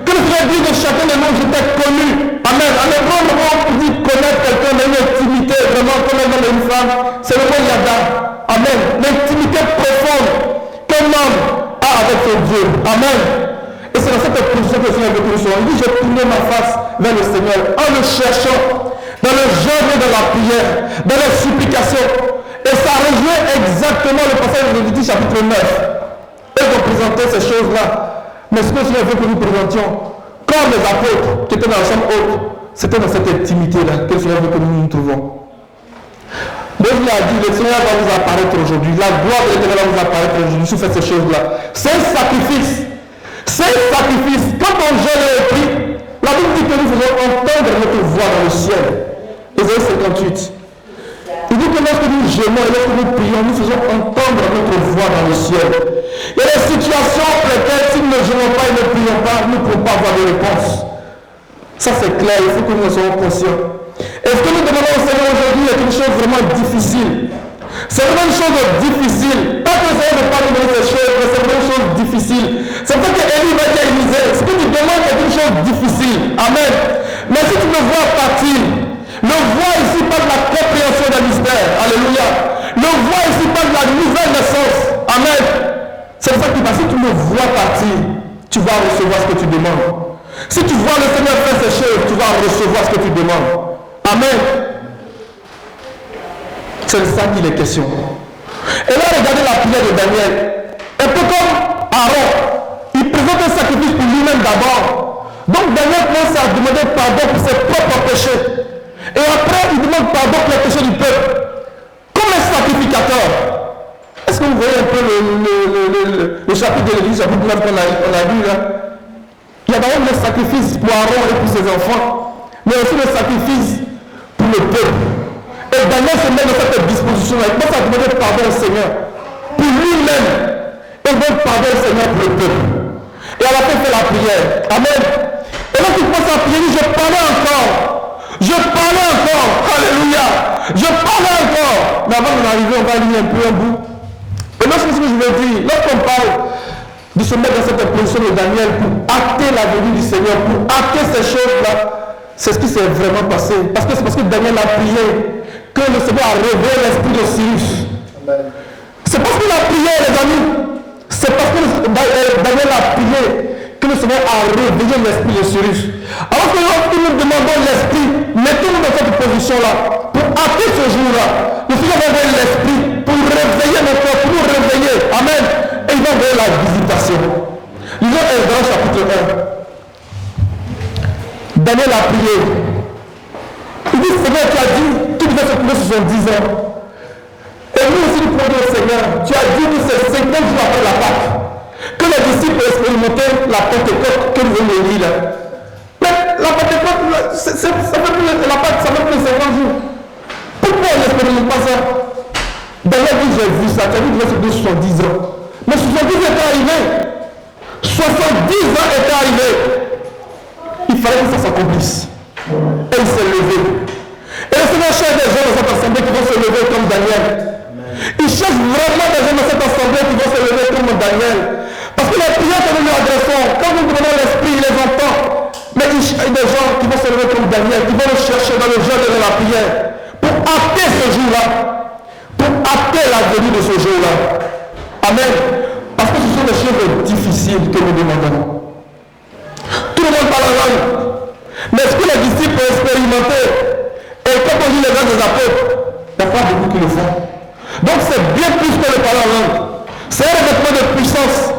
Que le Seigneur dise de chacun de nous, je t'ai connu. Amen. Amen. Vraiment, on dit connaître quelqu'un dans une intimité, vraiment comme un homme et une femme, c'est le mot Yada. Amen. L'intimité profonde qu'un homme a avec son Dieu. Amen. Et c'est dans cette position que le Seigneur veut que nous soyons. Il dit, j'ai tourné ma face vers le Seigneur en le cherchant dans le jeûne et dans la prière, dans les supplications. Et ça rejoint exactement le passage de Lévitique chapitre 9. Et de présenter ces choses-là. Mais ce que le Seigneur veut que nous présentions, comme les apôtres qui étaient dans la chambre haute, c'était dans cette intimité-là que le Seigneur veut que nous nous trouvons. Moïse l'a dit, le Seigneur va vous apparaître aujourd'hui. La gloire de l'Éternel va vous apparaître aujourd'hui. Si vous faites ces choses-là. C'est un sacrifice. C'est un sacrifice. Quand on jeûne et prie, la Bible dit que nous faisons entendre notre voix dans le ciel. Ésaïe 58. Il dit que lorsque nous jeûnons et lorsque nous prions, nous faisons entendre notre voix dans le ciel. Il y a des situations pour lesquelles si nous ne jeûnons pas et ne prions pas, nous ne pourrons pas avoir de réponse. Ça c'est clair, il faut que nous en soyons conscients. Et ce que nous demandons au Seigneur aujourd'hui est une chose vraiment difficile. C'est vraiment une chose difficile. Pas que le Seigneur ne pas nous donner ces choses, mais c'est vraiment une chose difficile. C'est pour ça que Élie va dire à Élisée, ce que tu demandes est une chose difficile. Amen. Mais si tu me vois partir, le vois ici par la compréhension des mystères. Alléluia. Le vois ici par la nouvelle naissance. Amen. C'est pour ça que si tu me vois partir, tu vas recevoir ce que tu demandes. Si tu vois le Seigneur faire ces choses, tu vas recevoir ce que tu demandes. Amen. C'est de ça qu'il est question. Et là, regardez la prière de Daniel. Un peu comme Aaron, il présente un sacrifice pour lui-même d'abord. Donc Daniel commence à demander pardon pour ses propres péchés. Et après, il demande pardon pour les péchés du peuple. Comme un sacrificateur. Est-ce que vous voyez un peu le chapitre de l'Église, chapitre 9 qu'on a lu là? Il y a d'abord le sacrifice pour Aaron et pour ses enfants, mais aussi le sacrifice pour le peuple. Et Daniel se met dans cette disposition-là. Il commence à demander pardon au Seigneur pour lui-même. Et il demande pardon au Seigneur pour le peuple. Et à la fin, il fait la prière. Amen. Et là, il commence à prier, je parlais encore. Je parlais encore. Alléluia. Je parlais encore. Mais avant d'en arriver, on va lire un peu un bout. Et là, c'est ce que je veux dire. Lorsqu'on parle de se mettre dans cette position de Daniel pour acter la venue du Seigneur, pour acter ces choses-là. C'est ce qui s'est vraiment passé. Parce que c'est parce que Daniel a prié que le Seigneur a réveillé l'esprit de Cyrus. C'est parce qu'il a prié, les amis. C'est parce que Daniel a prié que le Seigneur a réveillé l'esprit de Cyrus. Alors que lorsque nous demandons l'esprit, mettons-nous dans cette position-là pour acter ce jour-là. Le Seigneur va envoyer l'esprit pour réveiller notre corps, pour nous réveiller. Amen. Et il va envoyer la visitation. Lisons Esdras chapitre 1. Daniel a prié. Il dit, Seigneur, tu as dit, tu devais se trouver 70 ans. Et nous aussi, nous prions au Seigneur. Tu as dit que c'est 50 jours après la Pâque que les disciples expérimentaient la Pentecôte que nous venons de lire. Mais la Pentecôte, ça fait plus, la Pâque, ça fait plus de 50 jours. Pourquoi on n'expérimente pas ça? Daniel dit, j'ai vu ça, tu as dit que tu devais se trouver 70 ans. Mais 70 étaient arrivés. 70 ans étaient arrivés. Il fallait que ça s'accomplisse. Et il s'est levé. Et le Seigneur cherche des gens dans cette assemblée qui vont se lever comme Daniel. Il cherche vraiment des gens dans cette assemblée qui vont se lever comme Daniel. Parce que les prières que nous lui adressons, quand nous demandons l'esprit, il les entend. Mais il cherche des gens qui vont se lever comme Daniel, qui vont le chercher dans le jeûne et dans la prière. Pour acter ce jour-là. Pour acter la venue de ce jour-là. Amen. Parce que ce sont des choses difficiles que nous demandons. Tout le monde parle en langue. Mais est-ce que les disciples ont expérimenté? Et quand on lit les actes des apôtres, il n'y a pas beaucoup qui le font. Donc c'est bien plus que le parler en langue. C'est un revêtement de puissance.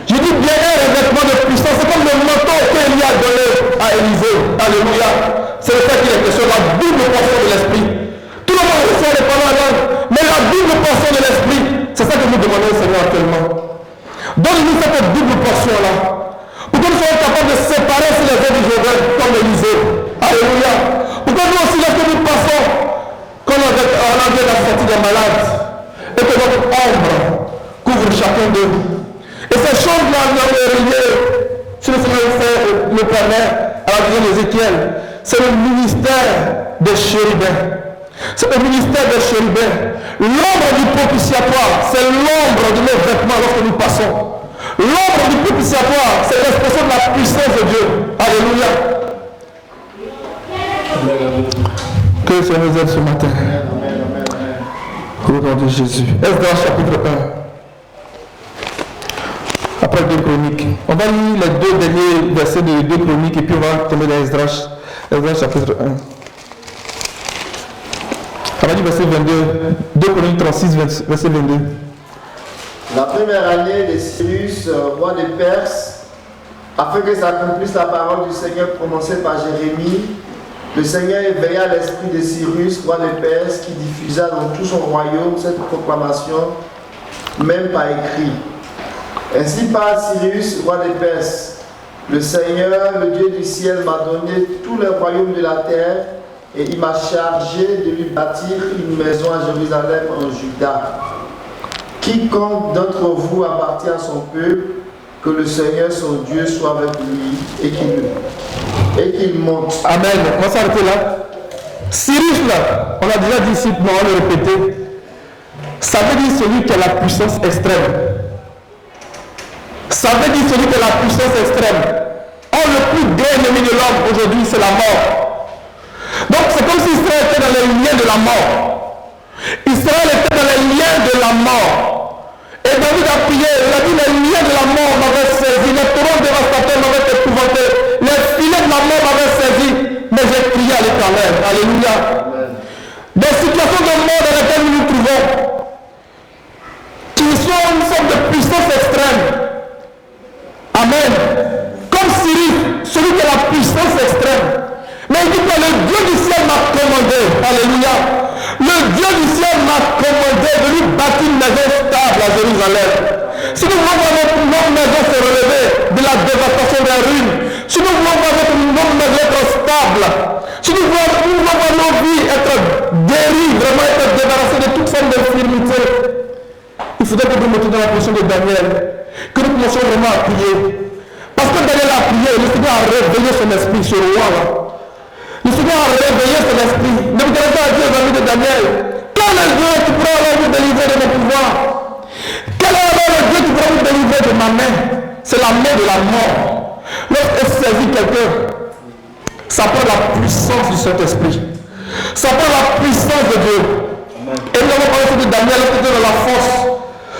Je dis bien un revêtement de puissance. C'est comme le manteau qu'Élie a donné à Élisée. Alléluia. C'est le fait qu'il est question de la double portion de l'esprit. Tout le monde reçoit les paroles en langue. Mais la double portion de l'esprit, c'est ça que nous demandons au Seigneur actuellement. Donne-nous cette double portion-là. Pour que nous soyons capables de séparer si les hommes du Jéhovah comme Élisée. Alléluia. Pour que nous aussi, lorsque nous passons, quand on a bien la sortie des malades, et que notre ombre couvre chacun d'eux. Et ces choses-là, nous avons reliées, si le Seigneur le permet, à la vision d'Ézéchiel, c'est le ministère des chérubins. C'est le ministère des chérubins. L'ombre du propitiatoire, c'est l'ombre de nos vêtements lorsque nous passons. L'ombre du propitiatoire, c'est l'expression de la puissance de Dieu. Alléluia. Que le Seigneur nous aide ce matin. Au nom de Jésus. Esdras chapitre 1. Après 2 Chroniques. On va lire les 2 derniers versets de 2 Chroniques et puis on va tomber dans Esdras. Esdras chapitre 1. On va lire verset 22. 2 Chroniques 36, verset 22. La première année de Cyrus, roi de Perse, afin que s'accomplisse la parole du Seigneur prononcée par Jérémie, le Seigneur éveilla l'esprit de Cyrus, roi de Perse, qui diffusa dans tout son royaume cette proclamation, même par écrit. Ainsi par Cyrus, roi de Perse, le Seigneur, le Dieu du ciel, m'a donné tous les royaumes de la terre, et il m'a chargé de lui bâtir une maison à Jérusalem en Juda. Quiconque d'entre vous appartient à son peuple, que le Seigneur son Dieu soit avec lui et qu'il monte. Amen. On va s'arrêter là. Cyrus là, on a déjà dit ici, mais on va le répéter. Ça veut dire celui qui a la puissance extrême. Ça veut dire celui qui a la puissance extrême. Or, le plus grand ennemi de l'homme aujourd'hui, c'est la mort. Donc c'est comme si Israël était dans les liens de la mort. Israël était dans les liens de la mort. Et David a prié, il a dit les liens de la mort m'avaient saisi, les torrents dévastateurs m'avaient épouvanté, les filets de la mort m'avaient saisi, mais j'ai crié à l'Éternel. Alléluia. Des situations de mort dans lesquelles nous nous trouvons, qui sont une sorte de puissance extrême. Amen. Comme Cyrus, celui qui a la puissance extrême. Mais il dit que le Dieu du ciel m'a commandé. Alléluia. Le Dieu du ciel m'a commandé de lui bâtir une maison stable à Jérusalem. Si nous voulons voir notre maison se relever de la dévastation des ruines, si nous voulons voir notre maison être stable, si nous voulons voir nos vies être guéries, vraiment être débarrassées de toute forme d'infirmité, il faudrait que nous mettions dans la position de Daniel, que nous commencions vraiment à prier. Parce que Daniel a prié, le Seigneur a réveillé son esprit, ce roi-là. Le Seigneur a réveillé son esprit. Ne vous donnez pas à Dieu, amis de Daniel. Quel est le Dieu qui pourra alors vous délivrer de mon pouvoir? Quel est alors le Dieu qui pourra vous délivrer de ma la main. C'est la main de la mort. Lorsqu'elle saisit quelqu'un, ça prend la puissance du Saint-Esprit. Ça prend la puissance de Dieu. Et nous avons parlé de Daniel, lorsqu'il était dans la force.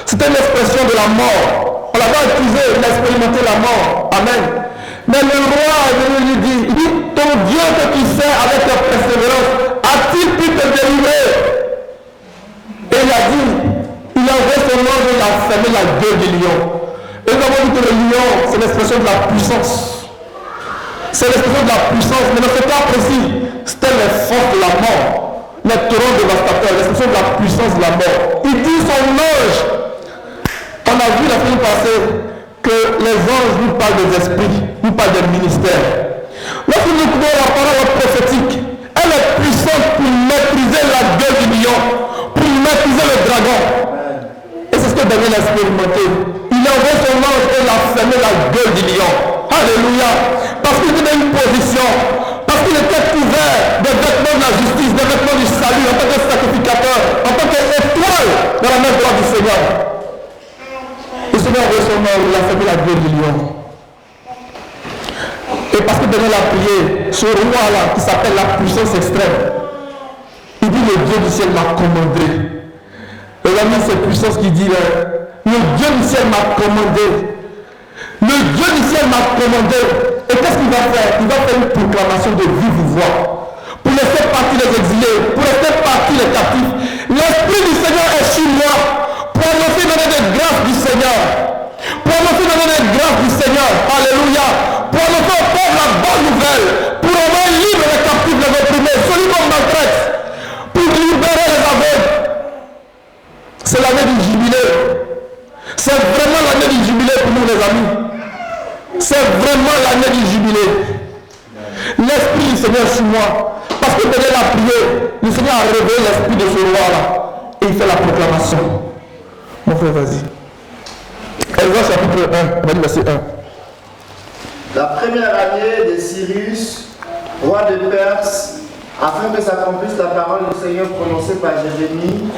C'était une expression de la mort. On l'avait accusé d'expérimenter la mort. Amen. Mais le roi est venu lui dire, il dit, ton Dieu que tu sers avec ta persévérance, a-t-il pu te délivrer? Et il a dit, il a envoyé son ange et il a fermé la gueule du lion. Et nous avons dit que le lion, c'est l'expression de la puissance. C'est l'expression de la puissance. Mais dans ce cas précis, c'était les forces de la mort. Les torrents dévastateurs, l'expression de la puissance de la mort. Il dit son ange. On a vu la semaine passée que les anges nous parlent des esprits, nous parlent des ministères. Lorsque nous écoutons la parole prophétique, elle est puissante pour maîtriser la gueule du lion, pour maîtriser le dragon. Et c'est ce que Daniel a expérimenté. Il a envoyé son ange et il a fermé la gueule du lion. Alléluia. Parce qu'il était dans une position, parce qu'il était couvert des vêtements de la justice, des vêtements du salut, en tant que sacrificateur, en tant qu'étoile dans la main droite du Seigneur. Le Seigneur a envoyé son ange, il a fermé la gueule du lion. Et parce que Daniel a prié, ce roi-là, qui s'appelle la puissance extrême, il dit, le Dieu du ciel m'a commandé. Et il a mis cette puissance qui dit, le Dieu du ciel m'a commandé. Le Dieu du ciel m'a commandé. Et qu'est-ce qu'il va faire? Il va faire une proclamation de vive voix. Pour laisser partir les exilés, pour laisser partir les captifs. L'Esprit du Seigneur est sur moi. Pour annoncer donner des grâces du Seigneur. Pour annoncer donner des grâces du Seigneur. Alléluia. Pour annoncer au peuple la bonne nouvelle. Pour envoyer libre les captifs, les opprimés, celui qu'on maltraite. Pour libérer les aveugles. C'est l'année du jubilé. C'est vraiment l'année du jubilé pour nous les amis. C'est vraiment l'année du jubilé. L'Esprit du Seigneur sur moi. Parce que Daniel a prié, le Seigneur a révélé l'Esprit de ce roi-là. Et il fait la proclamation. Mon frère, vas-y. Exode chapitre 1, on va dire verset 1. La première année de Cyrus, roi de Perse, afin que s'accomplisse la parole du Seigneur prononcée par Jérémie,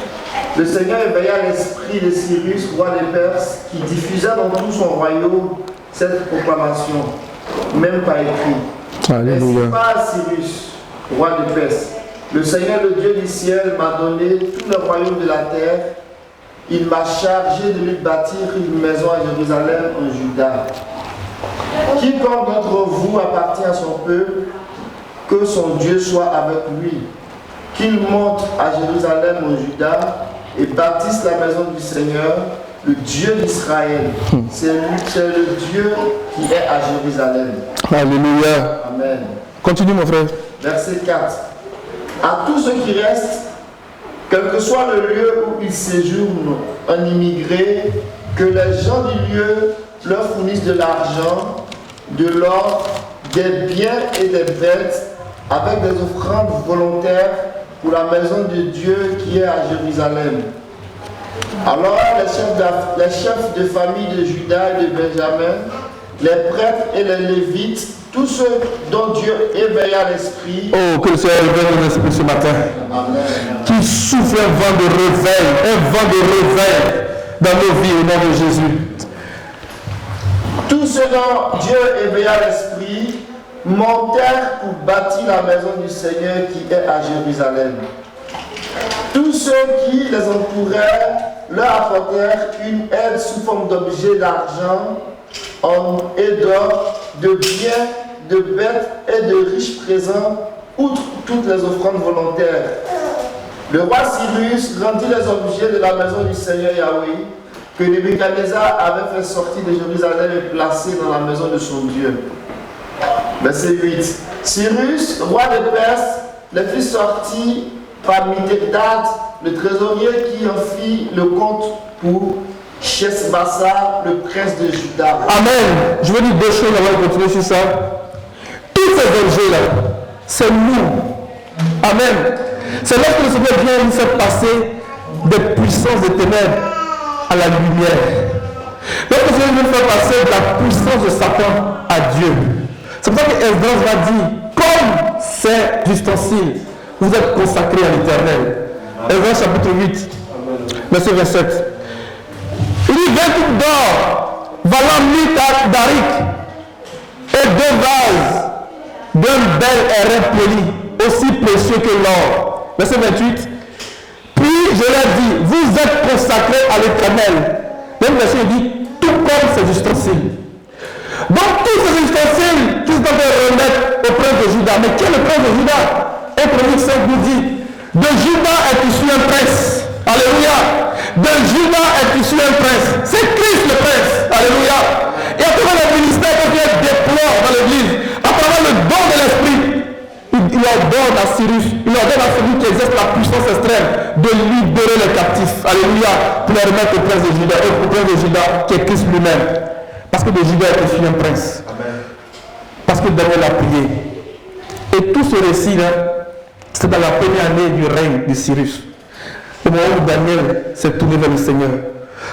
le Seigneur éveilla l'esprit de Cyrus, roi de Perse, qui diffusa dans tout son royaume cette proclamation, même par écrit. Alléluia. N'est-ce pas Cyrus, roi de Perse? Le Seigneur, le Dieu du ciel, m'a donné tout le royaume de la terre. Il m'a chargé de lui bâtir une maison à Jérusalem, en Juda. Quiconque d'entre vous appartient à son peuple, que son Dieu soit avec lui. Qu'il monte à Jérusalem, en Juda, et bâtisse la maison du Seigneur, le Dieu d'Israël. C'est le Dieu qui est à Jérusalem. Alléluia. Amen. Continue mon frère. Verset 4. À tous ceux qui restent, quel que soit le lieu où ils séjournent, un immigré, que les gens du lieu leur fournissent de l'argent, de l'or, des biens et des bêtes, avec des offrandes volontaires pour la maison de Dieu qui est à Jérusalem. Alors les chefs de famille de Juda et de Benjamin, les prêtres et les lévites, tous ceux dont Dieu éveilla l'esprit. Oh, que le Seigneur éveille l'esprit ce matin. Amen. Qu'il souffle un vent de réveil dans nos vies au nom de Jésus. Tous ceux dont Dieu éveilla l'esprit montèrent pour bâtir la maison du Seigneur qui est à Jérusalem. Tous ceux qui les entouraient leur apportèrent une aide sous forme d'objets d'argent et d'or, de biens, de bêtes et de riches présents, outre toutes les offrandes volontaires. Le roi Cyrus rendit les objets de la maison du Seigneur Yahweh, que Nebuchadnezzar avait fait sortir de Jérusalem et placé dans la maison de son Dieu. Verset 8. Cyrus, roi de Perse, les fit sortir par Mithridath, le trésorier qui en fit le compte pour Sheshbassar, le prince de Juda. Amen. Je veux dire deux choses avant de continuer sur ça. Tous ces objets-là, c'est nous. Amen. C'est lorsque le Seigneur vient nous faire passer des puissances des ténèbres à la lumière. Lorsque le Seigneur vient nous faire passer de la puissance de Satan à Dieu. C'est pour ça que Esdras va dire, comme ces ustensiles, vous êtes consacrés à l'Éternel. Esdras chapitre 8, verset 27. Il dit 20 coupes d'or, valant 1000 darics et 2 vases d'un bel airain poli, aussi précieux que l'or. Verset 28. Puis je leur dis, vous êtes consacrés à l'Éternel. Même verset dit, tout comme ces ustensiles. Donc tous ces ustensiles qui sont en train de remettre au prince de Juda. Mais qui est le prince de Juda? Et Chronique 5 nous dit, de Juda est issu un prince. Alléluia. De Juda est issu un prince. C'est Christ le prince. Alléluia. Et à travers le ministère que Dieu déploie dans l'église, à travers le don de l'esprit, il ordonne à Cyrus, il ordonne à celui qui exerce la puissance extrême de libérer les captifs. Alléluia. Pour les remettre au prince de Juda, au prince de Juda qui est Christ lui-même. Parce que de Juda est issu un prince. Amen. Parce que Daniel a prié. Et tout ce récit là, c'est dans la première année du règne de Cyrus. Au moment où Daniel s'est tourné vers le Seigneur,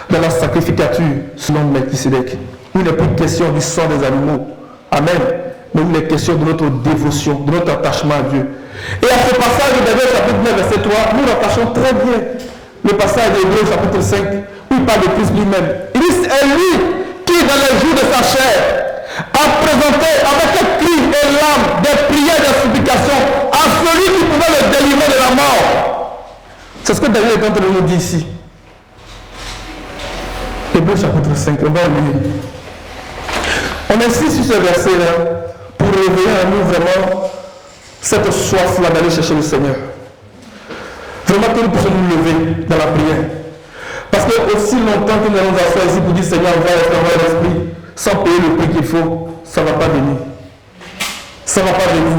dans la sacrificature selon Melchisédek, où il n'est plus question du sang des animaux. Amen. Mais où il est question de notre dévotion, de notre attachement à Dieu. Et à ce passage de Daniel chapitre 9, verset 3, nous rattachons très bien le passage d'Hébreux chapitre 5, où il parle de Christ lui-même. Il dit, c'est lui qui, dans les jours de sa chair, a présenté avec un cri et larmes des prières et des supplications à celui qui pouvait le délivrer de la mort. C'est ce que Daniel est en train de nous dire ici. Hébreux chapitre 5, on va lire. On insiste sur ce verset-là pour réveiller à nous vraiment cette soif-là d'aller chercher le Seigneur. Vraiment que nous puissions nous lever dans la prière. Parce que aussi longtemps que nous allons asseoir ici pour dire Seigneur, envoie l'esprit, sans payer le prix qu'il faut, ça ne va pas venir. Ça ne va pas venir.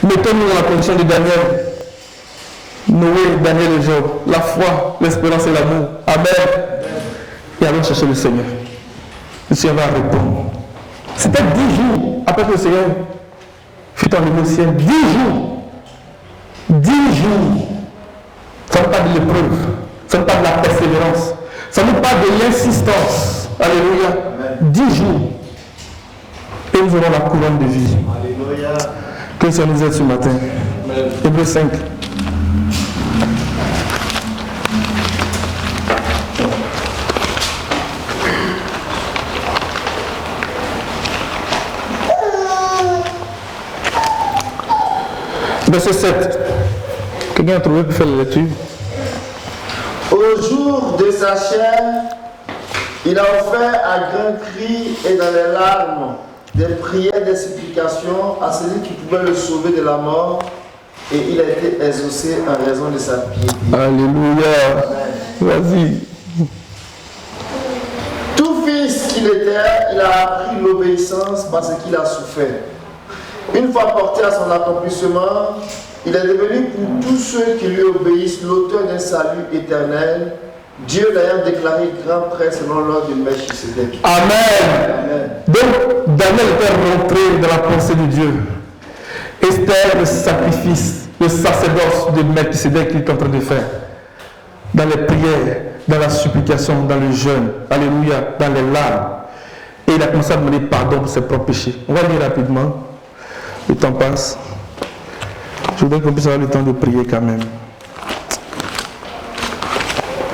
Mettons-nous dans la condition de Daniel. Noé, Daniel et Job. La foi, l'espérance et l'amour. Amen. Et allons chercher le Seigneur. Le Seigneur va répondre. C'était 10 jours après que le Seigneur fut enlevé au ciel. 10 jours. 10 jours. Ça ne parle pas de l'épreuve. Ça ne parle pas de la persévérance. Ça nous parle de l'insistance. Alléluia. 10 jours. Et nous aurons la couronne de vie. Alléluia. Que le Seigneur nous aide ce matin. Hébreux 5. Verset 7. Quelqu'un a trouvé pour faire la lecture? Au jour de sa chair, il a offert à grands cris et dans les larmes des prières, des supplications à celui qui pouvait le sauver de la mort, et il a été exaucé en raison de sa piété. Alléluia. Vas-y. Tout fils qu'il était, il a appris l'obéissance parce qu'il a souffert. Une fois porté à son accomplissement, il est devenu pour tous ceux qui lui obéissent l'auteur d'un salut éternel, Dieu l'ayant déclaré grand prêtre selon l'ordre de Melchisédek. Amen. Amen. Donc, Daniel était rentré dans la pensée de Dieu. Et c'était le sacrifice, le sacerdoce de Melchisédek qu'il est en train de faire. Dans les prières, dans la supplication, dans le jeûne, alléluia, dans les larmes. Et il a commencé à demander pardon pour ses propres péchés. On va lire rapidement. Le temps passe. Je voudrais qu'on puisse avoir le temps de prier quand même.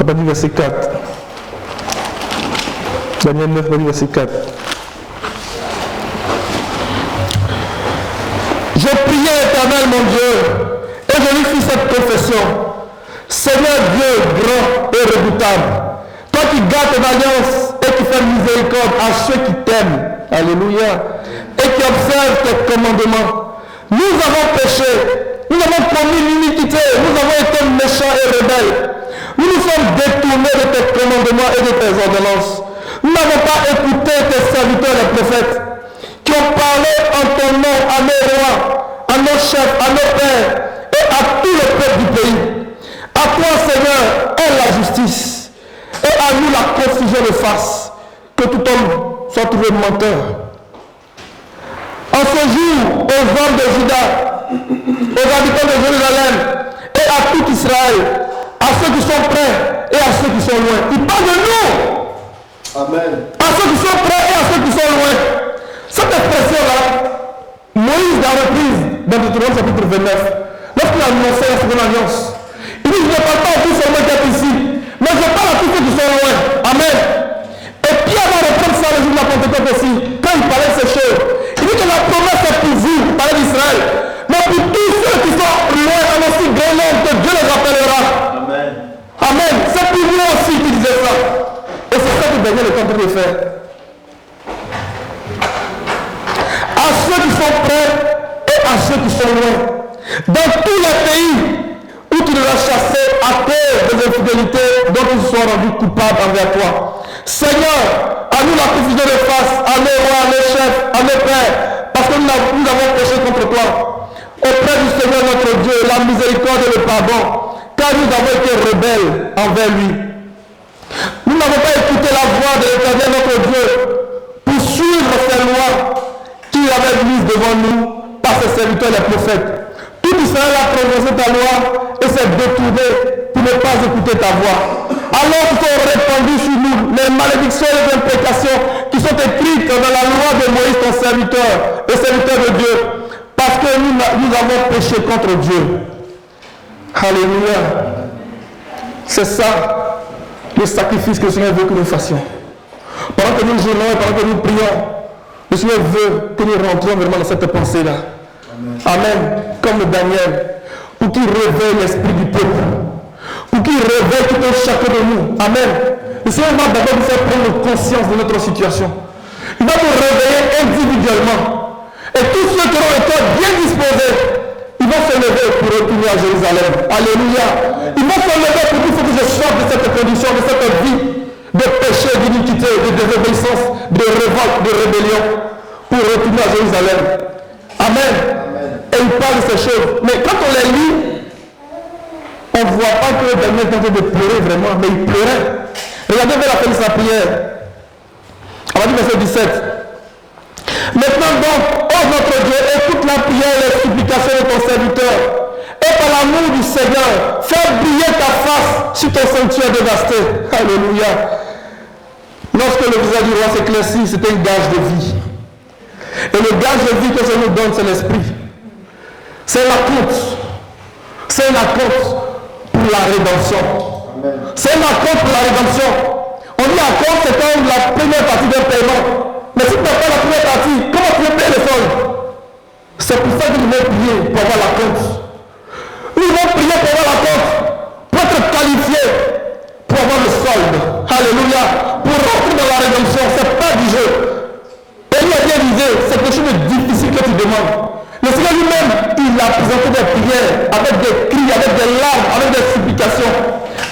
À partir du verset 4. Daniel 9, verset 4. Je priais l'Éternel mon Dieu, et je lui fis cette confession. Seigneur Dieu grand et redoutable, toi qui gardes ton alliance et qui fais miséricorde à ceux qui t'aiment. Alléluia. Et qui observent tes commandements. Nous avons péché, nous avons commis l'iniquité, nous avons été méchants et rebelles. Nous nous sommes détournés de tes commandements et de tes ordonnances. Nous n'avons pas écouté tes serviteurs les prophètes qui ont parlé en ton nom à nos rois, à nos chefs, à nos pères et à tout le peuple du pays. À toi, Seigneur, est la justice et à nous la confusion de face. Que tout homme soit trouvé menteur. En ce jour, aux hommes de Juda, aux habitants de Jérusalem et à tout Israël, à ceux qui sont près et à ceux qui sont loin. Il parle de nous. Amen. À ceux qui sont près et à ceux qui sont loin. Cette expression-là, Moïse l'a reprise dans Deutéronome chapitre 29, lorsqu'il a annoncé la seconde alliance. Il dit, je ne parle pas à tous seulement qui est ici, mais je parle à tous ceux qui sont loin. Amen. Et Pierre va l'époque aussi, quand il parlait de ces choses, il dit que la promesse est pour vous, il parlait d'Israël. Mais pour tous ceux qui sont loin, en aussi grand nombre, que Dieu les appellera. Amen. Amen. C'est pour nous aussi qui disait ça. Et c'est ça que Daniel est en train de faire. À ceux qui sont près et à ceux qui sont loin. Dans tous les pays où tu les as chassés à cause des infidélités dont ils sont rendus coupables envers toi. Seigneur, à nous la confusion de face, à nos rois, à nos chefs, à nos pères, parce que nous avons péché contre toi. Auprès du Seigneur notre Dieu, la miséricorde et le pardon, car nous avons été rebelles envers lui. Nous n'avons pas écouté la voix de l'Éternel notre Dieu pour suivre ses lois qu'il avait mises devant nous par ses serviteurs les prophètes. Tout Israël a transgressé ta loi et s'est détourné pour ne pas écouter ta voix. Alors que sont répandues sur nous les malédictions et les imprécations qui sont écrites dans la loi de Moïse, ton serviteur, le serviteur de Dieu, parce que nous avons péché contre Dieu. Alléluia. C'est ça le sacrifice que le Seigneur veut que nous fassions. Pendant que nous jeûnons et pendant que nous prions, le Seigneur veut que nous rentrions vraiment dans cette pensée-là. Amen. Comme Daniel, pour qu'il réveille l'esprit du peuple, pour qu'il réveille tout un chacun de nous. Amen. Le Seigneur va d'abord nous faire prendre conscience de notre situation. Il va nous réveiller individuellement. Et tous ceux qui auront été bien disposés, ils vont se lever pour retourner à Jérusalem. Alléluia. Ils vont se lever pour dire qu'il faut que je sorte de cette condition, de cette vie de péché, d'iniquité, de désobéissance, de révolte, de rébellion, pour retourner à Jérusalem. Amen. Et il parle de ces choses. Mais quand on les lit, on ne voit pas que Daniel est en train de pleurer vraiment, mais il pleurait. Regardez vers la fin de sa prière. On va dire verset 17. Maintenant donc, oh notre Dieu, écoute la prière et les supplications de ton serviteur. Et par l'amour du Seigneur, fais briller ta face sur ton sanctuaire dévasté. Alléluia. Lorsque le visage du roi s'éclaircit, c'est un gage de vie. Et le gage de vie que ça nous donne, c'est l'esprit. C'est la compte. C'est la compte pour la rédemption. C'est la compte pour la rédemption. On dit la compte, c'est comme la première partie d'un paiement. Mais si tu n'as pas la première partie, comment tu veux payer le solde? C'est pour ça que nous devons prier pour avoir la compte. Nous devons prier pour avoir la compte, pour être qualifiés, pour avoir le solde. Alléluia. Pour rentrer dans la rédemption, ce n'est pas du jeu. Et il a bien dit, c'est quelque chose de difficile que tu demandes. Le Seigneur lui-même, il a présenté des prières avec des cris, avec des larmes, avec des supplications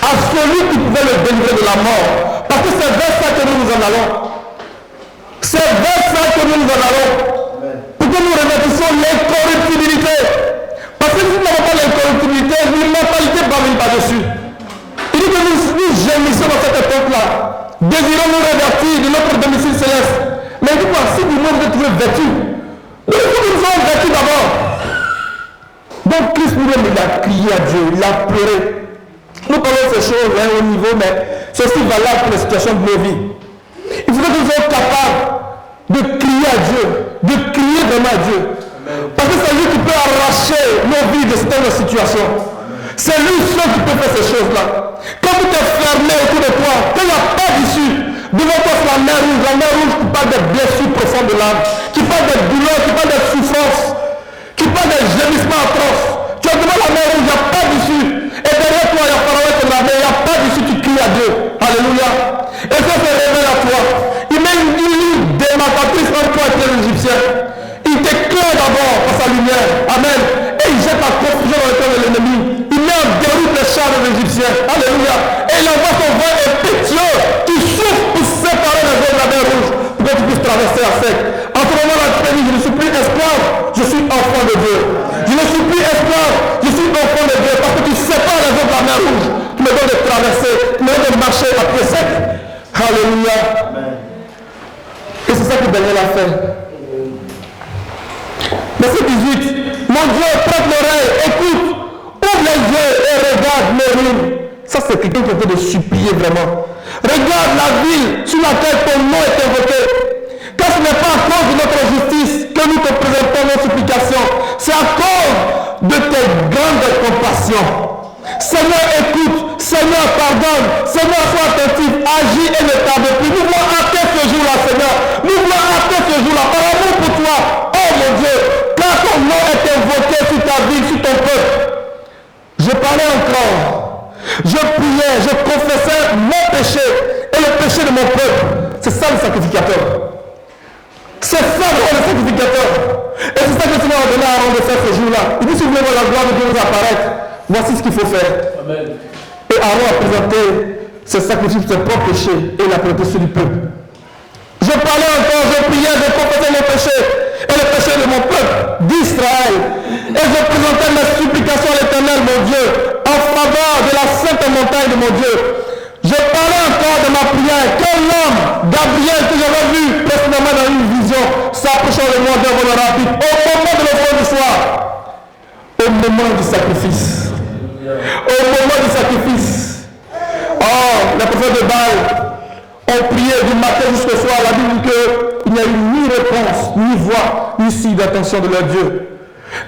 à celui qui pouvait le délivrer de la mort. Parce que c'est vers ça que nous en allons. C'est vers ça que nous en allons. Pour que nous revêtissions l'incorruptibilité. Parce que si nous n'avons pas l'incorruptibilité, l'immortalité ne va venir par-dessus. Il dit que nous gémissons dans cette époque-là. Désirons nous revêtir de notre domicile céleste. Mais dis-moi, si nous nous trouvons vêtus, il faut que nous soyons vêtus d'abord. Donc Christ lui-même, il a crié à Dieu, il a pleuré. Nous parlons de ces choses au niveau, mais c'est aussi valable pour les situations de nos vies. Il faudrait que nous soyons capables de crier à Dieu, de crier vraiment à Dieu. Parce que c'est lui qui peut arracher nos vies de cette situation. C'est lui seul qui peut faire ces choses-là. Quand tout est fermé autour de toi, quand il n'y a pas d'issue, devant toi c'est la mer rouge qui parle des blessures profondes de l'âme, qui parle des douleurs, qui parle des souffrances, qui parle des gémissements atroces. Tu es devant la mer rouge, il n'y a pas d'issue. Et derrière toi, il y a Pharaon qui est là, mais il n'y a pas d'issue, tu cries à Dieu. Alléluia. Et ça se révèle à toi. Il met une ligne démarcatrice entre toi et les Égyptiens. Il t'éclaire d'abord par sa lumière. Amen. Et il jette la confusion dans le cœur de l'ennemi. Il met en déroute les chars des Égyptiens. Alléluia. Et il envoie son vent impétueux qui souffle pour séparer les eaux de la mer rouge pour que tu puisses traverser à sec. En ce moment-là, tu dis, je ne suis plus esclave, je suis enfant de Dieu. Je ne suis plus esclave, je suis enfant de Dieu. Parce que tu sépares les eaux de la mer rouge. Tu me donnes de traverser, tu me donnes de marcher à pied sec. Alléluia. Et c'est ça que Daniel a fait. Verset 18. Mon Dieu, prête l'oreille, écoute, ouvre les yeux et regarde mes ruines. Ça, c'est quelqu'un qui est en train de supplier vraiment. Regarde la ville sur laquelle ton nom est invoqué. Car ce n'est pas à cause de notre justice que nous te présentons nos supplications. C'est à cause de tes grandes compassions. Seigneur, écoute. Seigneur, pardonne. Seigneur, sois attentif. Agis et ne tarde plus. Nous voulons attendre ce jour-là, Seigneur. Nous voulons sacrificateur. C'est ça le rôle de sacrificateur. Et c'est ça que le Seigneur a donné à Aaron de faire ce jour-là. Il dit, si vous voulez voir la gloire de Dieu vous apparaître, voici ce qu'il faut faire. Amen. Et Aaron a présenté ses sacrifices, ses propres péchés, et il a présenté ceux du peuple. Je parlais encore, je priais, je confessais mes péchés, et les péchés de mon peuple, d'Israël. Et je présentais mes supplications à l'Éternel, mon Dieu, en faveur de la sainte montagne de mon Dieu. Je parlais encore de ma prière, quel homme, Gabriel, que j'avais vu précédemment dans une vision, s'approchant de moi d'un vol rapide, au moment de l'offrande du soir, au moment du sacrifice. Au moment du sacrifice. Oh, les prophètes de Baal ont prié du matin jusqu'au soir. La Bible dit qu'il n'y a eu ni réponse, ni voix, ni signe d'attention de leur Dieu.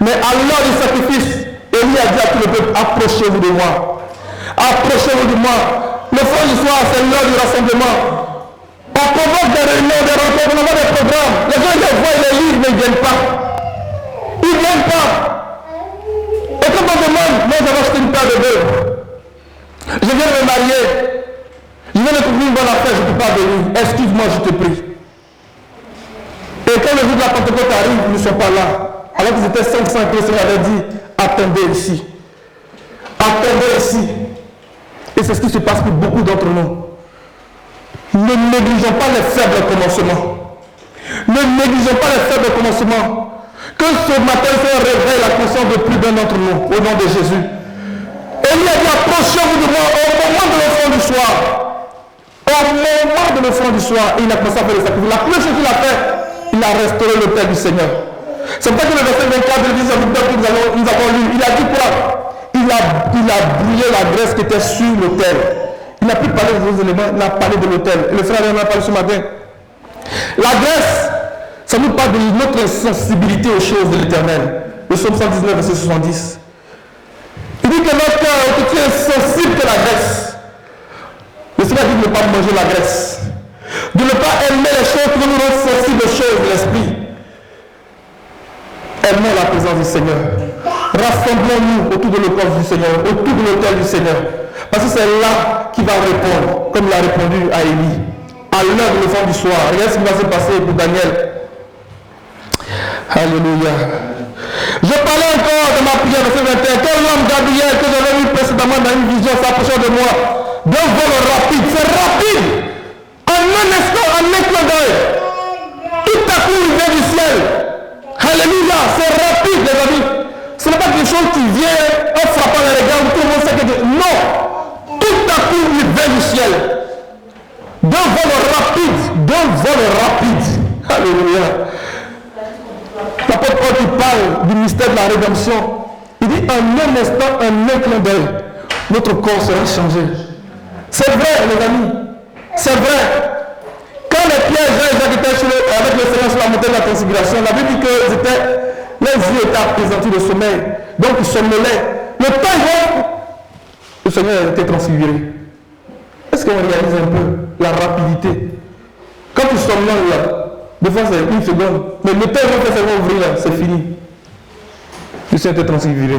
Mais à l'heure du sacrifice, Élie a dit à tout le peuple, approchez-vous de moi. Approchez-vous de moi. Le fond du soir, c'est l'heure du rassemblement. On convoque des réunions, des rencontres, on envoie des programmes. Les gens les voient, ils les lisent, mais ils ne viennent pas. Ils ne viennent pas. Et quand on demande, moi j'avais acheté une paire de bœufs. Je viens de me marier. Je viens de trouver une bonne affaire, je ne peux pas venir. Excuse-moi, je te prie. Et quand le jour de la Pentecôte arrive, ils ne sont pas là. Alors qu'ils étaient 500, le Seigneur avait dit, attendez ici. Attendez ici. Et c'est ce qui se passe pour beaucoup d'entre nous. Ne négligeons pas les faibles commencements. Ne négligeons pas les faibles commencements. Que ce matin se réveille la conscience de plus d'un d'entre nous, au nom de Jésus. Élie a dit, approchez-vous de moi au moment de l'offrande du soir. Au moment de l'offrande du soir, il a commencé à faire le sacrifice. La première chose qu'il a fait, il a restauré l'autel du Seigneur. C'est pour ça que le verset 24 de l'Église que nous avons lu, il a dit quoi? Il a brûlé la graisse qui était sur l'autel. Il n'a plus parlé de vos éléments, il a parlé de l'autel. Et le frère en a parlé ce matin. La graisse, ça nous parle de notre sensibilité aux choses de l'Éternel. Le psaume 119, verset 70. Il dit que notre cœur est aussi sensible que la graisse. Le Seigneur dit de ne pas manger la graisse. De ne pas aimer les choses qui nous rendent sensibles aux choses de l'esprit. Aimons la présence du Seigneur. Rassemblons-nous autour de l'autel du Seigneur, autour de l'autel du Seigneur. Parce que c'est là qu'il va répondre, comme il a répondu à Élie. À l'heure de l'offrande du soir. Regarde ce qui va se passer pour Daniel. Alléluia. Je parlais encore de ma prière, verset 21. Quel homme Gabriel que j'avais vu précédemment dans une vision s'approchant de moi. D'un vol rapide. C'est rapide. En un instant, en un clin d'œil. Tout à coup, il vient du ciel. Alléluia. C'est rapide, les amis. Ce n'est pas quelque chose qui vient en frappant les regards, tout le monde sait que... Non. Tout à coup, il vient du ciel. D'un vol rapide. D'un vol rapide. Alléluia. L'apôtre Paul qui parle du mystère de la rédemption, il dit en un instant, en un clin d'œil, notre corps sera changé. C'est vrai, les amis. C'est vrai. Quand les pierres Jacques étaient avec le Seigneur sur la montagne de la transfiguration, la Bible dit que les yeux étaient appesantis de sommeil. Donc ils somnolaient. Le temps est le Seigneur était transfiguré. Est-ce qu'on réalise un peu la rapidité? Quand tu somnoles là, des fois c'est une seconde. Mais le temps où ça va ouvrir là, c'est fini. Le Seigneur était transfiguré.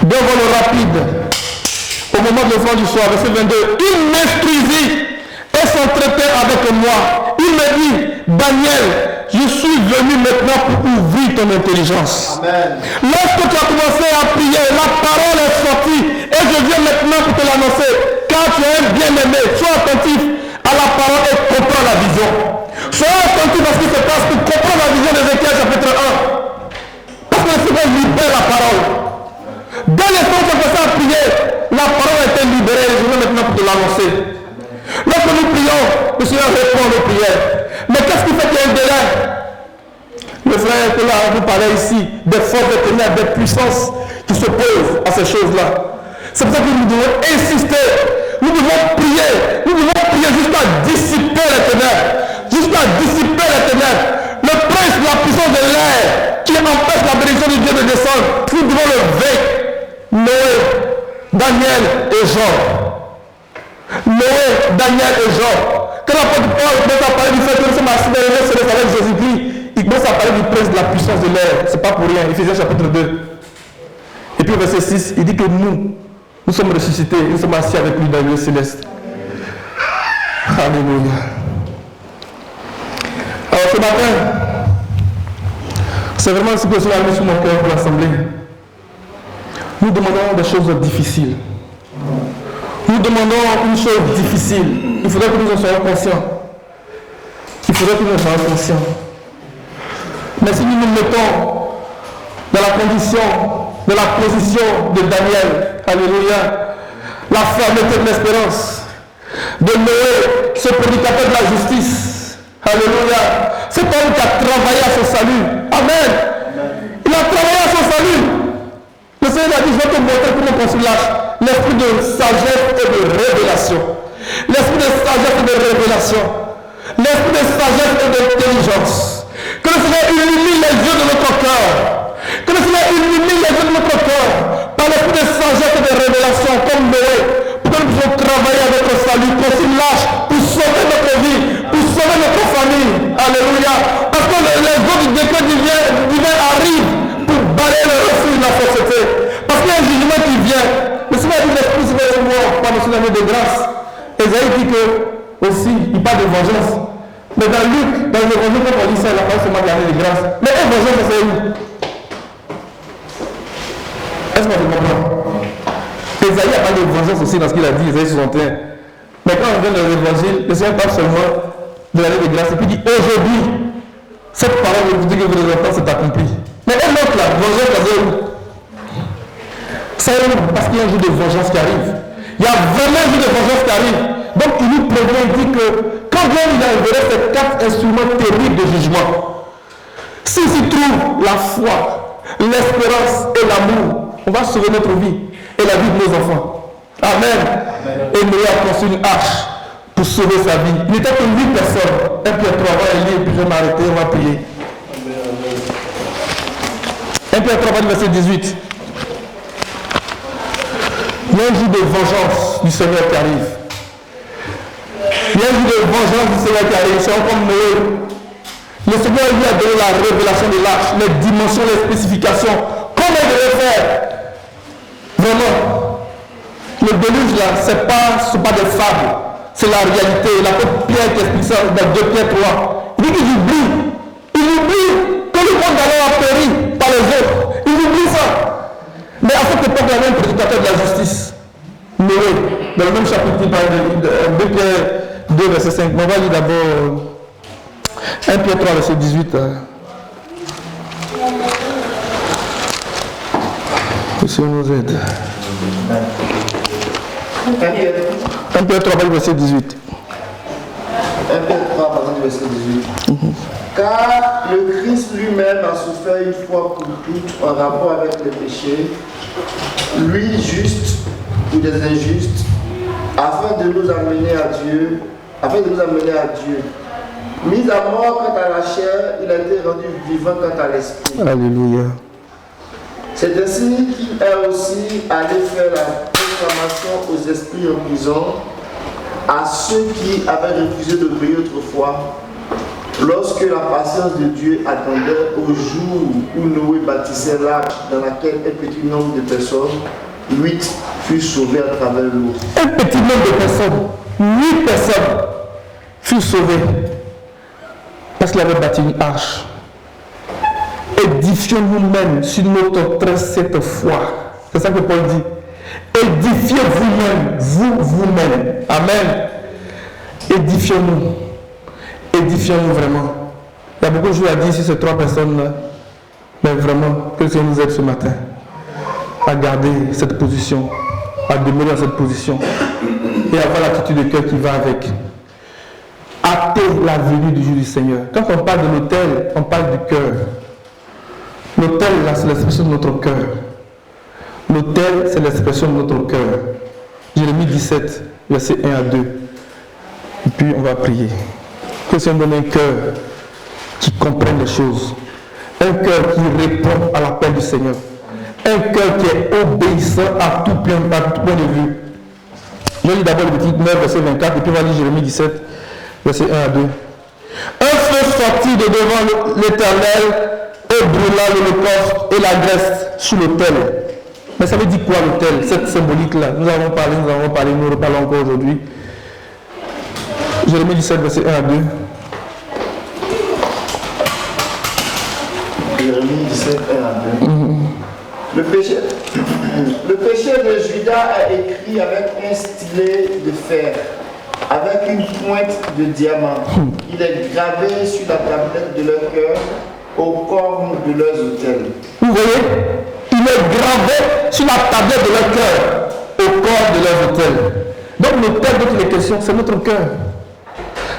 D'un vol rapide. Au moment de l'offrande du soir, verset 22, il m'instruisit et s'entretint avec moi. Il me dit, Daniel, je suis venu maintenant pour ouvrir ton intelligence. Amen. Lorsque tu as commencé à prier, la parole est sortie et je viens maintenant pour te l'annoncer. Car tu es un bien-aimé, sois attentif à la parole et comprends la vision. Sois attentif à ce qui se passe pour comprendre la vision d'Ézéchiel chapitre 1. Parce que le Seigneur libère la parole. Dès l'instant où tu as commencé à prier, la parole a été libérée et je viens maintenant pour te l'annoncer. Lorsque nous prions, le Seigneur répond à nos prières. Mais qu'est-ce qui fait qu'il y a un délai? Le frère que là, vous parlez ici, des forces de ténèbres, des puissances qui s'opposent à ces choses-là. C'est pour ça que nous devons insister. Nous devons prier jusqu'à dissiper les ténèbres. Jusqu'à dissiper les ténèbres. Le prince de la puissance de l'air qui empêche la bénédiction de Dieu de descendre. Nous devons le vaincre. Noé, Daniel et Jean. Noé, Daniel et Jean. Quand l'apôtre Paul commence à parler du fait que nous sommes assis dans les célestes avec Jésus-Christ, il commence à parler du prince de la puissance de l'air. C'est pas pour rien. Ephésiens chapitre 2. Et puis au verset 6, il dit que nous sommes ressuscités, nous sommes assis avec lui dans le céleste. Alléluia. Ce matin, c'est vraiment ce que cela a mis sur mon cœur pour l'Assemblée. Nous demandons des choses difficiles. Nous demandons une chose difficile. Il faudrait que nous en soyons conscients. Il faudrait que nous en soyons conscients. Mais si nous nous mettons dans la condition, dans la position de Daniel, alléluia, la fermeté de l'espérance, de Noé, ce prédicateur de la justice, alléluia, cet homme qui a travaillé à son salut, amen. Il a travaillé à son salut. Le Seigneur a dit, je vais te montrer comment on se lâche. L'esprit de sagesse et de révélation. L'esprit de sagesse et de révélation. L'esprit de sagesse et d'intelligence. Que le Seigneur illumine les yeux de notre cœur. Que le Seigneur illumine les yeux de notre cœur. Par l'esprit de sagesse et de révélation comme Noé. Pour que nous puissions travailler avec le salut. Qu'on se lâche pour sauver notre vie. Pour sauver notre famille. Alléluia. Parce que les eaux du décret divin arrivent pour balayer le refus de la société. Parce qu'il y a un jugement qui vient. Le Seigneur dit l'esprit se fait moi par le Seigneur de grâce. Esaïe dit que aussi, il parle de vengeance. Mais dans Luc, dans l'évangile, quand on lit ça, il a parlé seulement de l'année de grâce. Mais une vengeance, c'est où? Est-ce qu'on comprend? Esaïe a parlé de vengeance aussi dans ce qu'il a dit, Esaïe 61. Mais quand on vient dans l'évangile, le Seigneur parle seulement de l'année de grâce. Et puis il dit aujourd'hui, cette parole que vous entendez s'est accomplie. Mais un autre là, vengeance, c'est où? C'est parce qu'il y a un jour de vengeance qui arrive. Il y a vraiment un jour de vengeance qui arrive. Donc il nous prévient, il dit que quand Dieu il enverrait ces 4 instruments terribles de jugement, s'il s'y trouve la foi, l'espérance et l'amour, on va sauver notre vie et la vie de nos enfants. Amen. Et Noé a construit une arche pour sauver sa vie. Il n'était que 8 personnes. 1 Pierre 3, on va lire et puis je vais m'arrêter, on va prier. 1 Pierre 3, verset 18. Il y a un jour de vengeance du Seigneur qui arrive. Il y a un jour de vengeance du Seigneur qui arrive. C'est comme Noé. Le Seigneur lui a donné la révélation de l'arche, les dimensions, les spécifications. Comment il devait faire? Vraiment. Le déluge là, ce n'est pas des fables. C'est la réalité. L'apôtre Pierre qui explique ça dans 2 Pierre 3. Il dit qu'il oublie. Il oublie que le monde d'alors a péri par les autres. Il oublie ça. Mais à cette époque, il y avait un prédicateur de la justice, Noé, dans le même chapitre, il parle de 2 Pierre 2, verset 5. Mais on va lire d'abord 1 Pierre 3, verset 18. Que le Seigneur nous aide. 1 Pierre 3, verset 18. 1 Pierre 3, verset 18. Car le Christ lui-même a souffert une fois pour toutes en rapport avec les péchés, lui juste ou des injustes, afin de nous amener à Dieu. Mis à mort quant à la chair, il a été rendu vivant quant à l'esprit. Alléluia. C'est ainsi qu'il est aussi allé faire la proclamation aux esprits en prison, à ceux qui avaient refusé d'obéir autrefois, lorsque la patience de Dieu attendait au jour où Noé bâtissait l'arche dans laquelle un petit nombre de personnes, 8, furent sauvées à travers l'eau. Un petit nombre de personnes, 8 personnes furent sauvées parce qu'il avait bâti une arche. Édifions nous-mêmes sur notre très sainte foi. C'est ça que Paul dit. Édifiez vous-même, vous-même. Amen. Édifions-nous. Édifions-nous vraiment. Il y a beaucoup de choses à dire sur ces 3 personnes-là. Mais vraiment, que le Seigneur nous aide ce matin à garder cette position, à demeurer dans cette position et avoir l'attitude de cœur qui va avec. Hâter la venue du jour du Seigneur. Quand on parle de l'autel, on parle du cœur. L'autel, là, c'est l'expression de notre cœur. L'autel, c'est l'expression de notre cœur. Jérémie 17, verset 1 à 2. Et puis, on va prier. Que le Seigneur donne un cœur qui comprenne les choses. Un cœur qui répond à l'appel du Seigneur. Un cœur qui est obéissant à tout point de vue. Je lis d'abord le petit 9, verset 24, et puis on va lire Jérémie 17, verset 1 à 2. Un feu sortit de devant l'Éternel et brûla l'holocauste et la graisse sur l'autel. Mais ça veut dire quoi l'autel? Cette symbolique-là. Nous avons parlé, nous reparlons encore aujourd'hui. Jérémie 17, verset 1 à 2. Jérémie 17, 1 à 2. Le péché de Judas est écrit avec un stylet de fer, avec une pointe de diamant. Il est gravé sur la tablette de leur cœur, au corps de leurs autels. Vous voyez, il est gravé sur la tablette de leur cœur, au corps de leurs autels. Donc l'autel dont il est question, c'est notre cœur.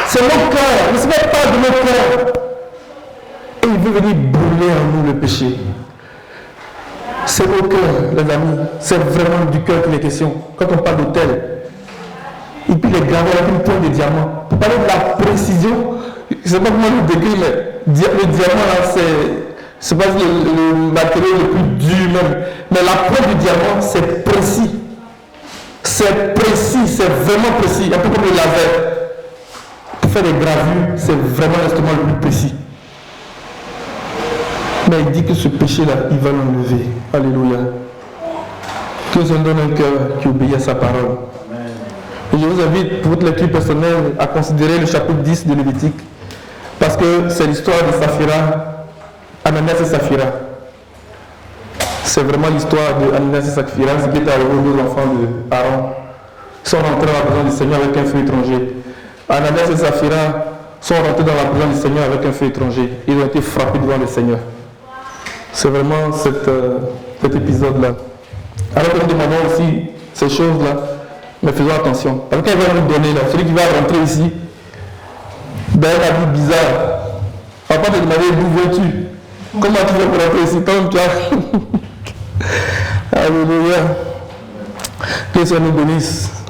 C'est mon cœur, ne se met pas de mon cœur. Et il veut venir brûler en nous le péché. C'est nos cœurs, les amis. C'est vraiment du cœur qu'il est question. Quand on parle d'autel, et puis il est gravé avec une pointe de diamant. Pour parler de la précision, je ne sais pas comment le décrire, mais le diamant là, c'est pas le matériau le plus dur même. Mais la pointe du diamant, c'est précis. C'est précis, c'est vraiment précis. Un peu comme le laser. Pour faire des gravures, c'est vraiment l'instrument le plus précis. Mais il dit que ce péché-là, il va l'enlever. Alléluia. Que Dieu nous donne un cœur qui obéit à sa parole. Et je vous invite, pour votre lecture personnelle, à considérer le chapitre 10 de Lévitique. Parce que c'est l'histoire de Saphira, Ananias et Saphira. C'est vraiment l'histoire de Ananias et Saphira, ce qui est arrivé aux deux enfants d'Aaron. Ils sont rentrés dans la présence du Seigneur avec un feu étranger. Ananias et Saphira sont rentrés dans la présence du Seigneur avec un feu étranger. Ils ont été frappés devant le Seigneur. C'est vraiment cet épisode-là. Alors que nous demandons aussi ces choses-là, mais faisons attention. Parce qu'il va nous donner là, celui qui va rentrer ici, dans un habit bizarre, on va pas te demander d'où viens-tu. Comment tu veux pour rentrer ici? Toi-même tu as. Alléluia. Que ça nous bénisse.